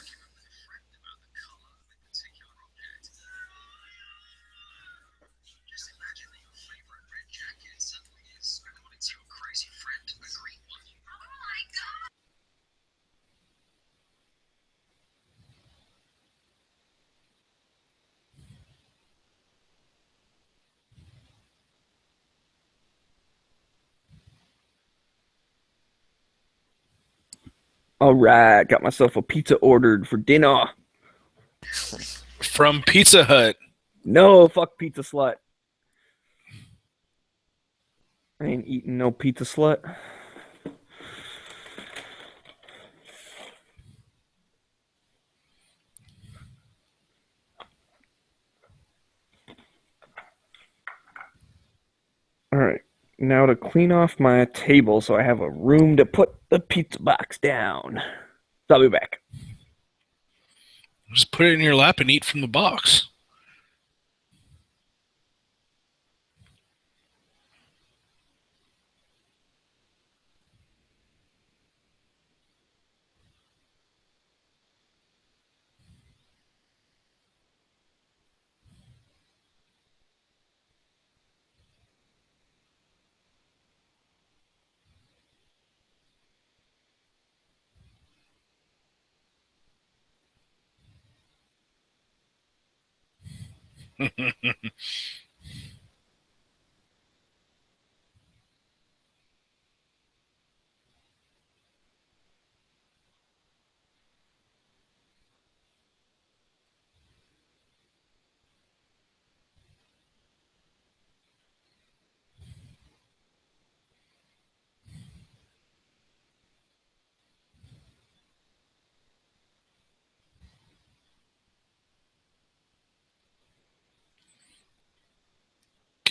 Speaker 3: All right, got myself a pizza ordered for dinner.
Speaker 2: From Pizza Hut.
Speaker 3: No, fuck Pizza Slut. I ain't eating no Pizza Slut. All right, now to clean off my table so I have a room to put the pizza box down. So I'll be back.
Speaker 2: Just put it in your lap and eat from the box.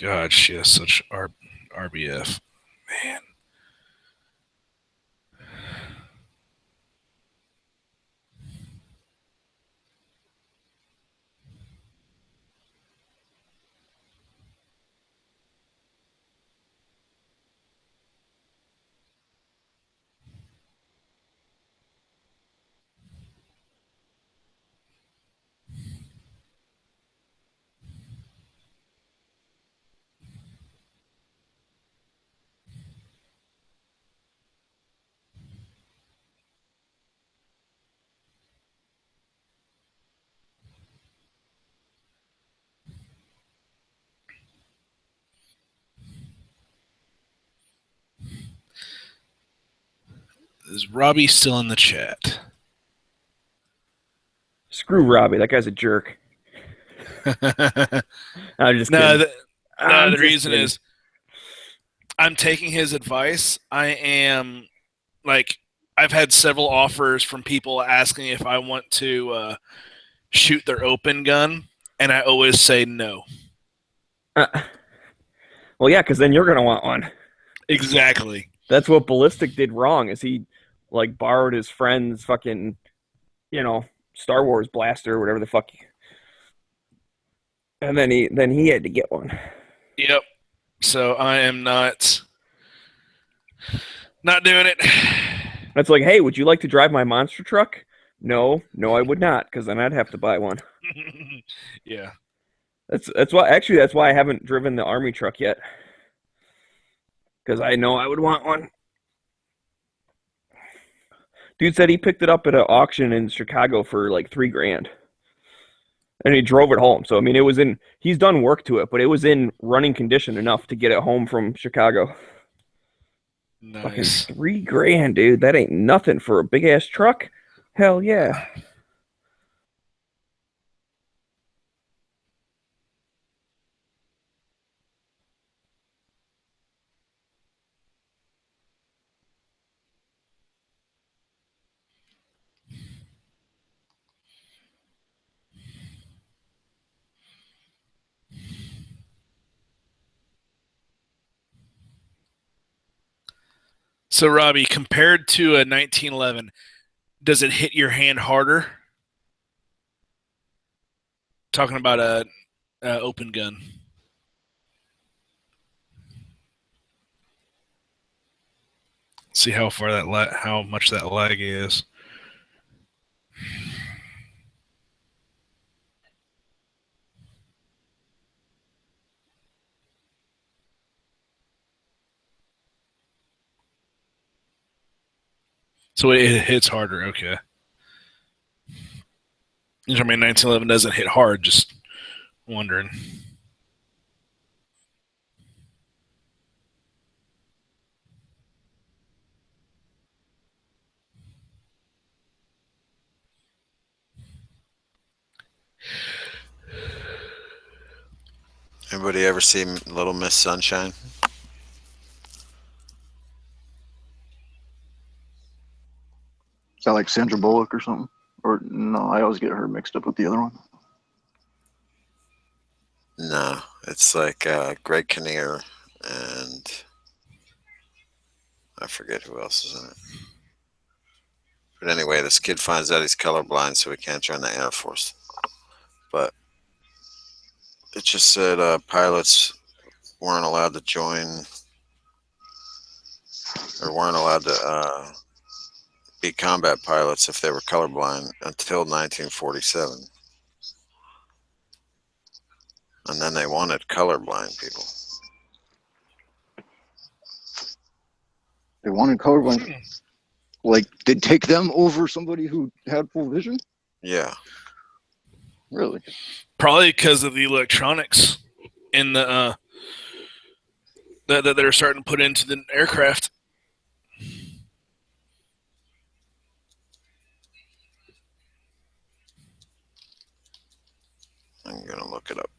Speaker 2: God, she has such RBF. Man. Is Robbie still in the chat?
Speaker 3: Screw Robbie, that guy's a jerk. I'm just
Speaker 2: No,
Speaker 3: kidding.
Speaker 2: the reason is I'm taking his advice. I am like I've had several offers from people asking if I want to shoot their open gun, and I always say no.
Speaker 3: Well, yeah, because then you're gonna want one.
Speaker 2: Exactly.
Speaker 3: That's what Ballistic did wrong. Is he like borrowed his friend's fucking, Star Wars blaster or whatever the fuck, and then he had to get one.
Speaker 2: Yep. So I am not doing it.
Speaker 3: That's like, hey, would you like to drive my monster truck? No, I would not, because then I'd have to buy one.
Speaker 2: Yeah.
Speaker 3: That's why I haven't driven the army truck yet, because I know I would want one. Dude said he picked it up at an auction in Chicago for like $3,000, and he drove it home. So I mean, he's done work to it, but it was in running condition enough to get it home from Chicago.
Speaker 2: Nice.
Speaker 3: Fucking $3,000, dude. That ain't nothing for a big ass truck. Hell yeah.
Speaker 2: So Robbie, compared to a 1911, does it hit your hand harder? Talking about a open gun. See how far how much that lag is. So it hits harder. Okay. I mean, 1911 doesn't hit hard. Just wondering.
Speaker 1: Anybody ever see Little Miss Sunshine?
Speaker 7: Is that like Sandra Bullock or something? Or no, I always get her mixed up with the other one.
Speaker 1: No, it's like Greg Kinnear and I forget who else is in it. But anyway, this kid finds out he's colorblind, so he can't join the Air Force. But it just said pilots weren't allowed to join or weren't allowed to be combat pilots if they were colorblind until 1947. And then they wanted colorblind people.
Speaker 7: They wanted colorblind. Like, they'd take them over somebody who had full vision?
Speaker 1: Yeah.
Speaker 7: Really?
Speaker 2: Probably because of the electronics in the that they're starting to put into the aircraft.
Speaker 1: I'm gonna look it up.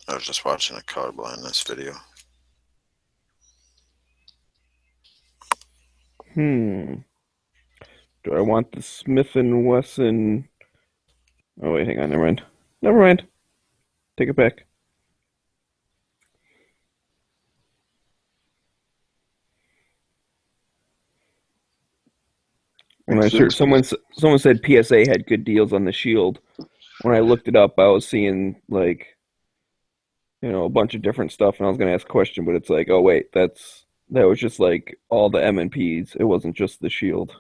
Speaker 1: I was just watching a colorblindness video.
Speaker 3: Do I want the Smith & Wesson? Oh, wait, hang on. Never mind. Never mind. Take it back. When I searched, someone said PSA had good deals on the Shield. When I looked it up, I was seeing like, a bunch of different stuff, and I was going to ask a question, but it's like, oh wait, that was just like all the M&Ps. It wasn't just the Shield.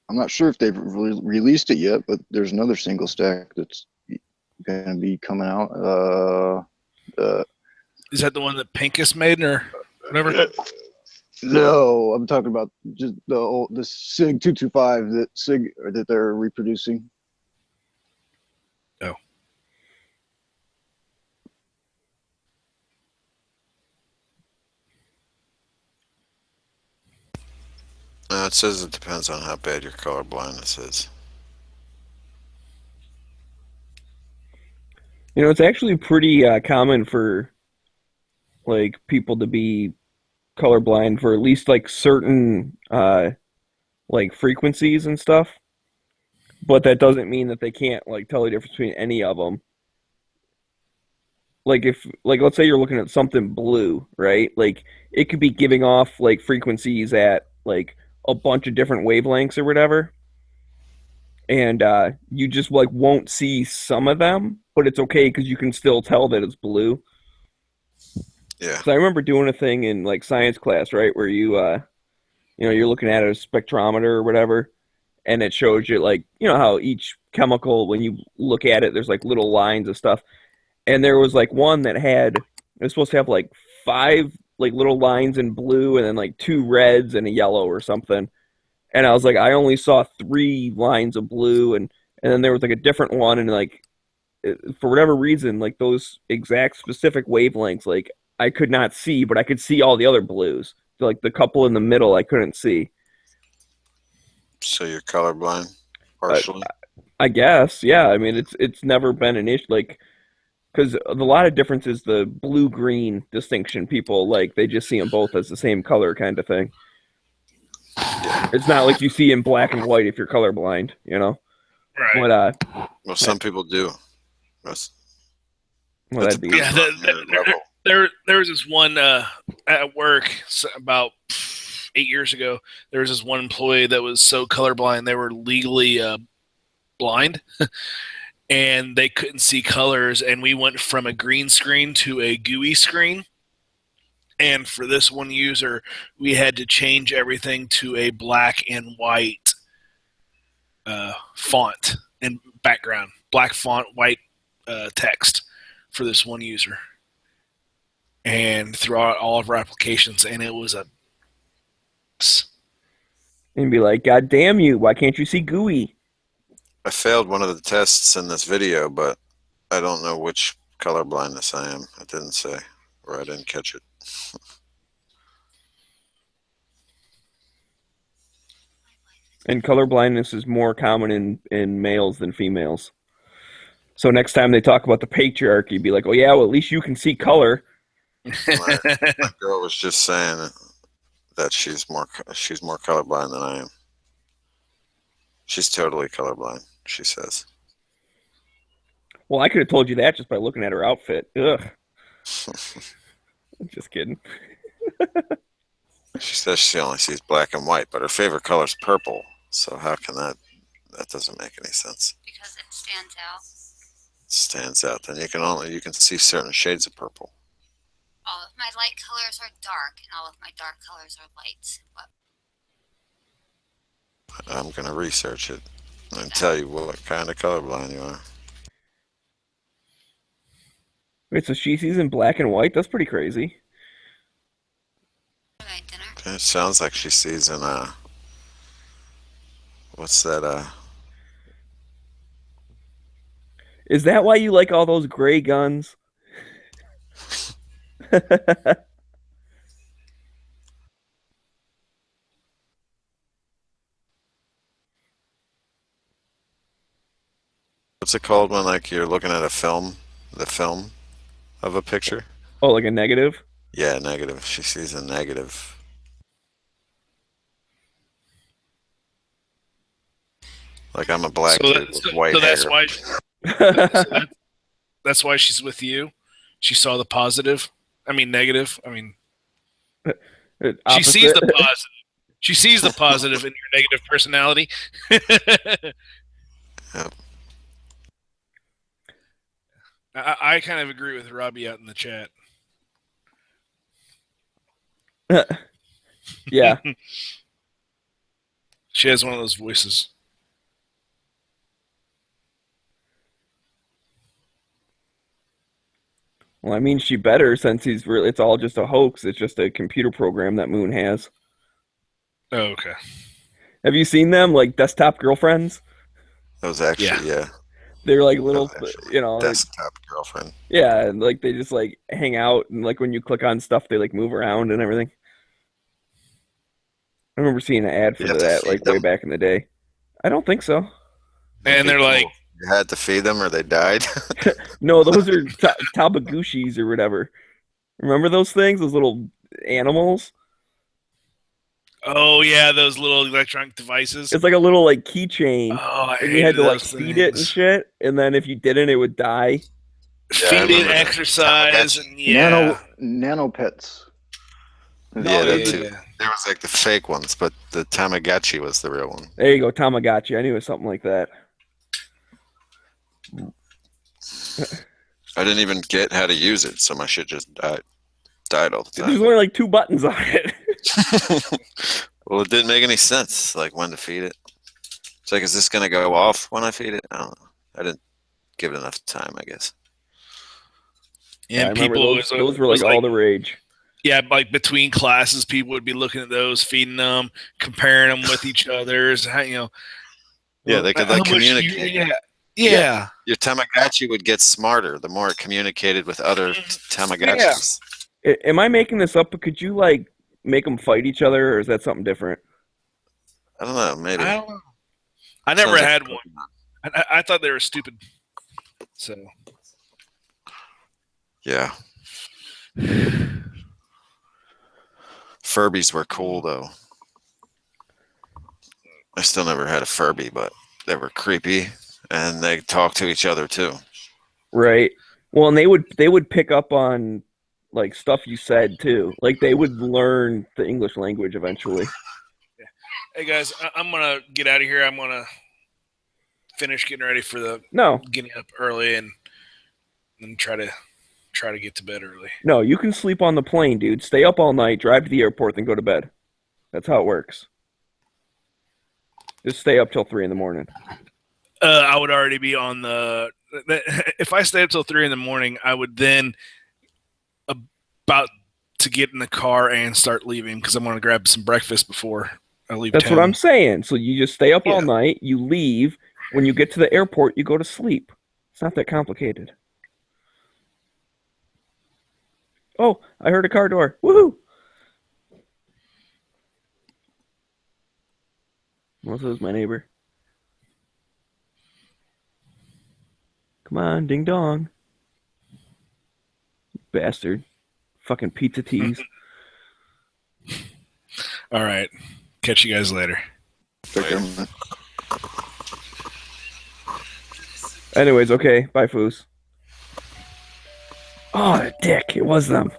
Speaker 7: I'm not sure if they've released it yet, but there's another single stack that's going to be coming out.
Speaker 2: Is that the one that Pincus made or whatever?
Speaker 7: No, I'm talking about just the SIG 225 that they're reproducing.
Speaker 2: Oh.
Speaker 1: It says it depends on how bad your color blindness is.
Speaker 3: It's actually pretty common for like people to be colorblind for at least like certain like frequencies and stuff, but that doesn't mean that they can't like tell the difference between any of them. Like if let's say you're looking at something blue, right? Like it could be giving off like frequencies at like a bunch of different wavelengths or whatever, and you just like won't see some of them, but it's okay because you can still tell that it's blue.
Speaker 1: Yeah.
Speaker 3: So I remember doing a thing in like science class, right, where you're looking at a spectrometer or whatever, and it shows you like, how each chemical, when you look at it, there's like little lines of stuff. And there was like one that it was supposed to have like 5 like little lines in blue and then like 2 reds and a yellow or something. And I was like, I only saw 3 lines of blue, and then there was like a different one, and like for whatever reason, like those exact specific wavelengths, like I could not see, but I could see all the other blues. So, like the couple in the middle, I couldn't see.
Speaker 1: So you're colorblind, partially.
Speaker 3: I guess, yeah. I mean, it's never been an issue, like, because a lot of difference is the blue-green distinction. People like they just see them both as the same color, kind of thing.
Speaker 1: Yeah.
Speaker 3: It's not like you see in black and white if you're colorblind,
Speaker 2: Right.
Speaker 3: But
Speaker 1: Well, some people do.
Speaker 3: that'd be
Speaker 2: There was this one at work about 8 years ago. There was this one employee that was so colorblind they were legally blind, and they couldn't see colors. And we went from a green screen to a GUI screen. And for this one user, we had to change everything to a black and white font and background. Black font, white text for this one user. And throughout all of our applications, and it was
Speaker 3: and be like, God damn you, why can't you see GUI?
Speaker 1: I failed one of the tests in this video, but I don't know which color blindness I am. It didn't say, or I didn't catch it.
Speaker 3: And color blindness is more common in males than females. So next time they talk about the patriarchy, be like, oh yeah, well at least you can see color.
Speaker 1: My girl was just saying that she's more colorblind than I am. She's totally colorblind, she says.
Speaker 3: Well, I could have told you that just by looking at her outfit. Ugh. Just kidding.
Speaker 1: She says she only sees black and white, but her favorite color is purple. So how can that doesn't make any sense.
Speaker 4: Because it stands out.
Speaker 1: Stands out. Then you can see certain shades of purple.
Speaker 4: All of my light colors are dark, and all of my dark colors are light. What?
Speaker 1: I'm gonna research it and tell you what kind of colorblind you are.
Speaker 3: Wait, so she sees in black and white? That's pretty crazy.
Speaker 4: Okay, dinner.
Speaker 1: It sounds like she sees in what's that
Speaker 3: Is that why you like all those gray guns?
Speaker 1: what's it called when like you're looking at the film of a picture?
Speaker 3: Oh, like a negative?
Speaker 1: Yeah, negative. She sees a negative. Like I'm a black dude with white hair.
Speaker 2: That's why. That's why she's with you. She saw the positive. I mean, negative. I mean, she sees the positive. She sees the positive in your negative personality.
Speaker 1: Yep.
Speaker 2: I kind of agree with Robbie out in the chat.
Speaker 3: Yeah.
Speaker 2: She has one of those voices.
Speaker 3: Well, I mean, she better since it's all just a hoax. It's just a computer program that Moon has.
Speaker 2: Oh, okay.
Speaker 3: Have you seen them, like desktop girlfriends?
Speaker 1: Those actually, yeah.
Speaker 3: They're like little,
Speaker 1: desktop girlfriend.
Speaker 3: Yeah, and like they just like hang out, and like when you click on stuff, they like move around and everything. I remember seeing an ad for that like way back in the day. I don't think so.
Speaker 2: And they're like,
Speaker 1: you had to feed them or they died.
Speaker 3: No, those are tabagushis or whatever. Remember those things? Those little animals?
Speaker 2: oh yeah, those little electronic devices.
Speaker 3: It's like a little like keychain.
Speaker 2: Oh,
Speaker 3: and you had to like feed it and shit, and then if you didn't, it would die.
Speaker 2: Feed it, exercise, and yeah.
Speaker 7: Nano pets.
Speaker 1: Yeah, that too. There was like the fake ones, but the Tamagotchi was the real one.
Speaker 3: There you go, Tamagotchi. I knew it was something like that.
Speaker 1: I didn't even get how to use it, so my shit just died all the time.
Speaker 3: There's only like 2 buttons on it.
Speaker 1: Well, it didn't make any sense, like when to feed it. It's like, is this going to go off when I feed it? I don't know. I didn't give it enough time, I guess.
Speaker 2: And
Speaker 3: I people those were like all the rage.
Speaker 2: Yeah, like between classes, people would be looking at those, feeding them, comparing them with each other's.
Speaker 1: Yeah, they could like communicate.
Speaker 2: Yeah.
Speaker 1: Your Tamagotchi would get smarter the more it communicated with other Tamagotchis.
Speaker 3: Yeah. Am I making this up? But could you like make them fight each other, or is that something different?
Speaker 1: I don't know. Maybe.
Speaker 2: I don't know. I never had one. I thought they were stupid. So.
Speaker 1: Yeah. Furbies were cool though. I still never had a Furby, but they were creepy and they talk to each other too.
Speaker 3: Right. Well, and they would pick up on like stuff you said too. Like they would learn the English language eventually.
Speaker 2: Yeah. Hey guys, I'm gonna get out of here. I'm gonna finish getting ready for getting up early and then try to get to bed early.
Speaker 3: No, you can sleep on the plane, dude. Stay up all night, drive to the airport, then go to bed. That's how it works. Just stay up till 3 in the morning.
Speaker 2: I would already be on the. If I stay up till 3 in the morning, I would then about to get in the car and start leaving because I'm going to grab some breakfast before I leave.
Speaker 3: That's what I'm saying. So you just stay up all night. You leave. When you get to the airport, you go to sleep. It's not that complicated. Oh, I heard a car door. Woohoo! Melissa is my neighbor. Come on, ding dong. Bastard. Fucking pizza tease.
Speaker 2: All right. Catch you guys later.
Speaker 7: Take care, man.
Speaker 3: Anyways, okay. Bye, Foos. Oh, dick. It was them.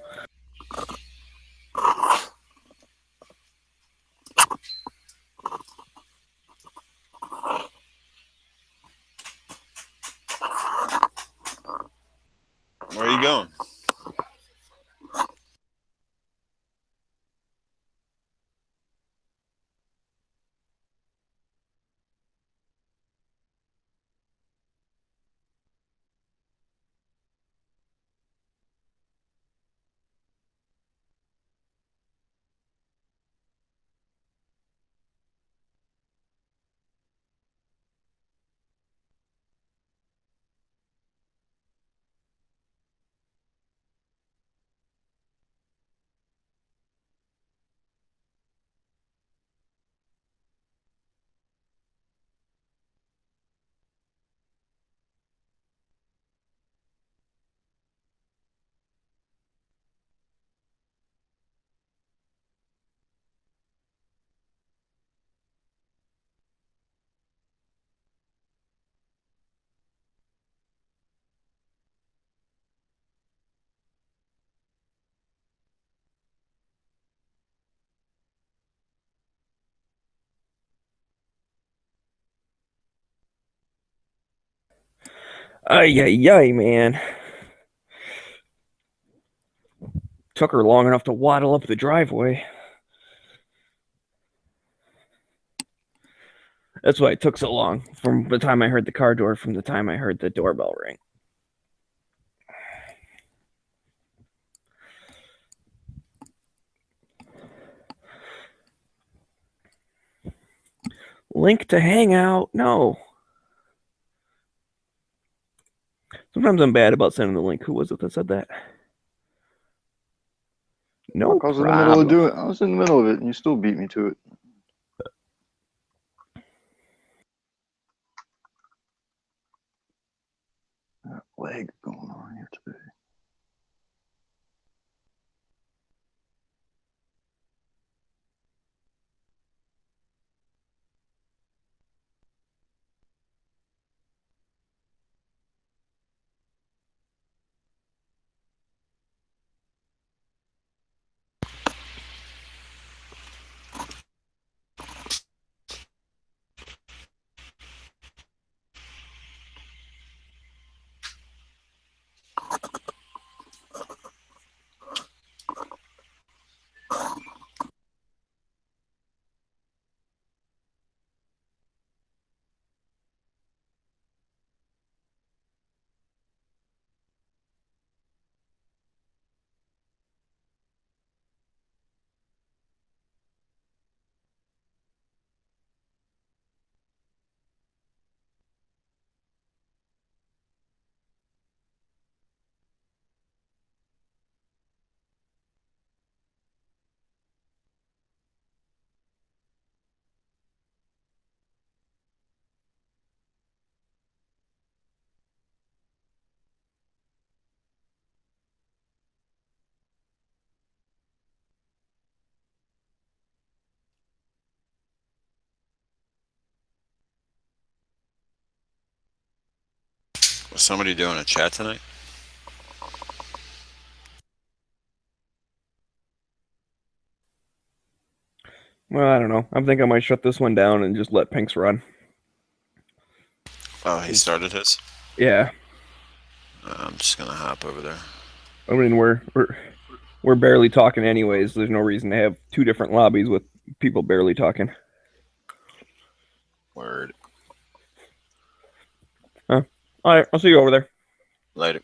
Speaker 1: Where are you going?
Speaker 3: Ay, ay, ay, man. Took her long enough to waddle up the driveway. That's why it took so long from the time I heard the car door from the time I heard the doorbell ring. Link to Hangout? No. Sometimes I'm bad about sending the link. Who was it that said that? No
Speaker 7: I was in the
Speaker 3: problem.
Speaker 7: middle of doing. I was in the middle of it, and you still beat me to it. That lag going on here today.
Speaker 1: Was somebody doing a chat tonight?
Speaker 3: Well, I don't know. I think I might shut this one down and just let Pinks run.
Speaker 1: Oh, he started his?
Speaker 3: Yeah.
Speaker 1: I'm just gonna hop over there.
Speaker 3: I mean, we're barely talking anyways. There's no reason to have two different lobbies with people barely talking.
Speaker 1: Word.
Speaker 3: All right, I'll see you over there.
Speaker 1: Later.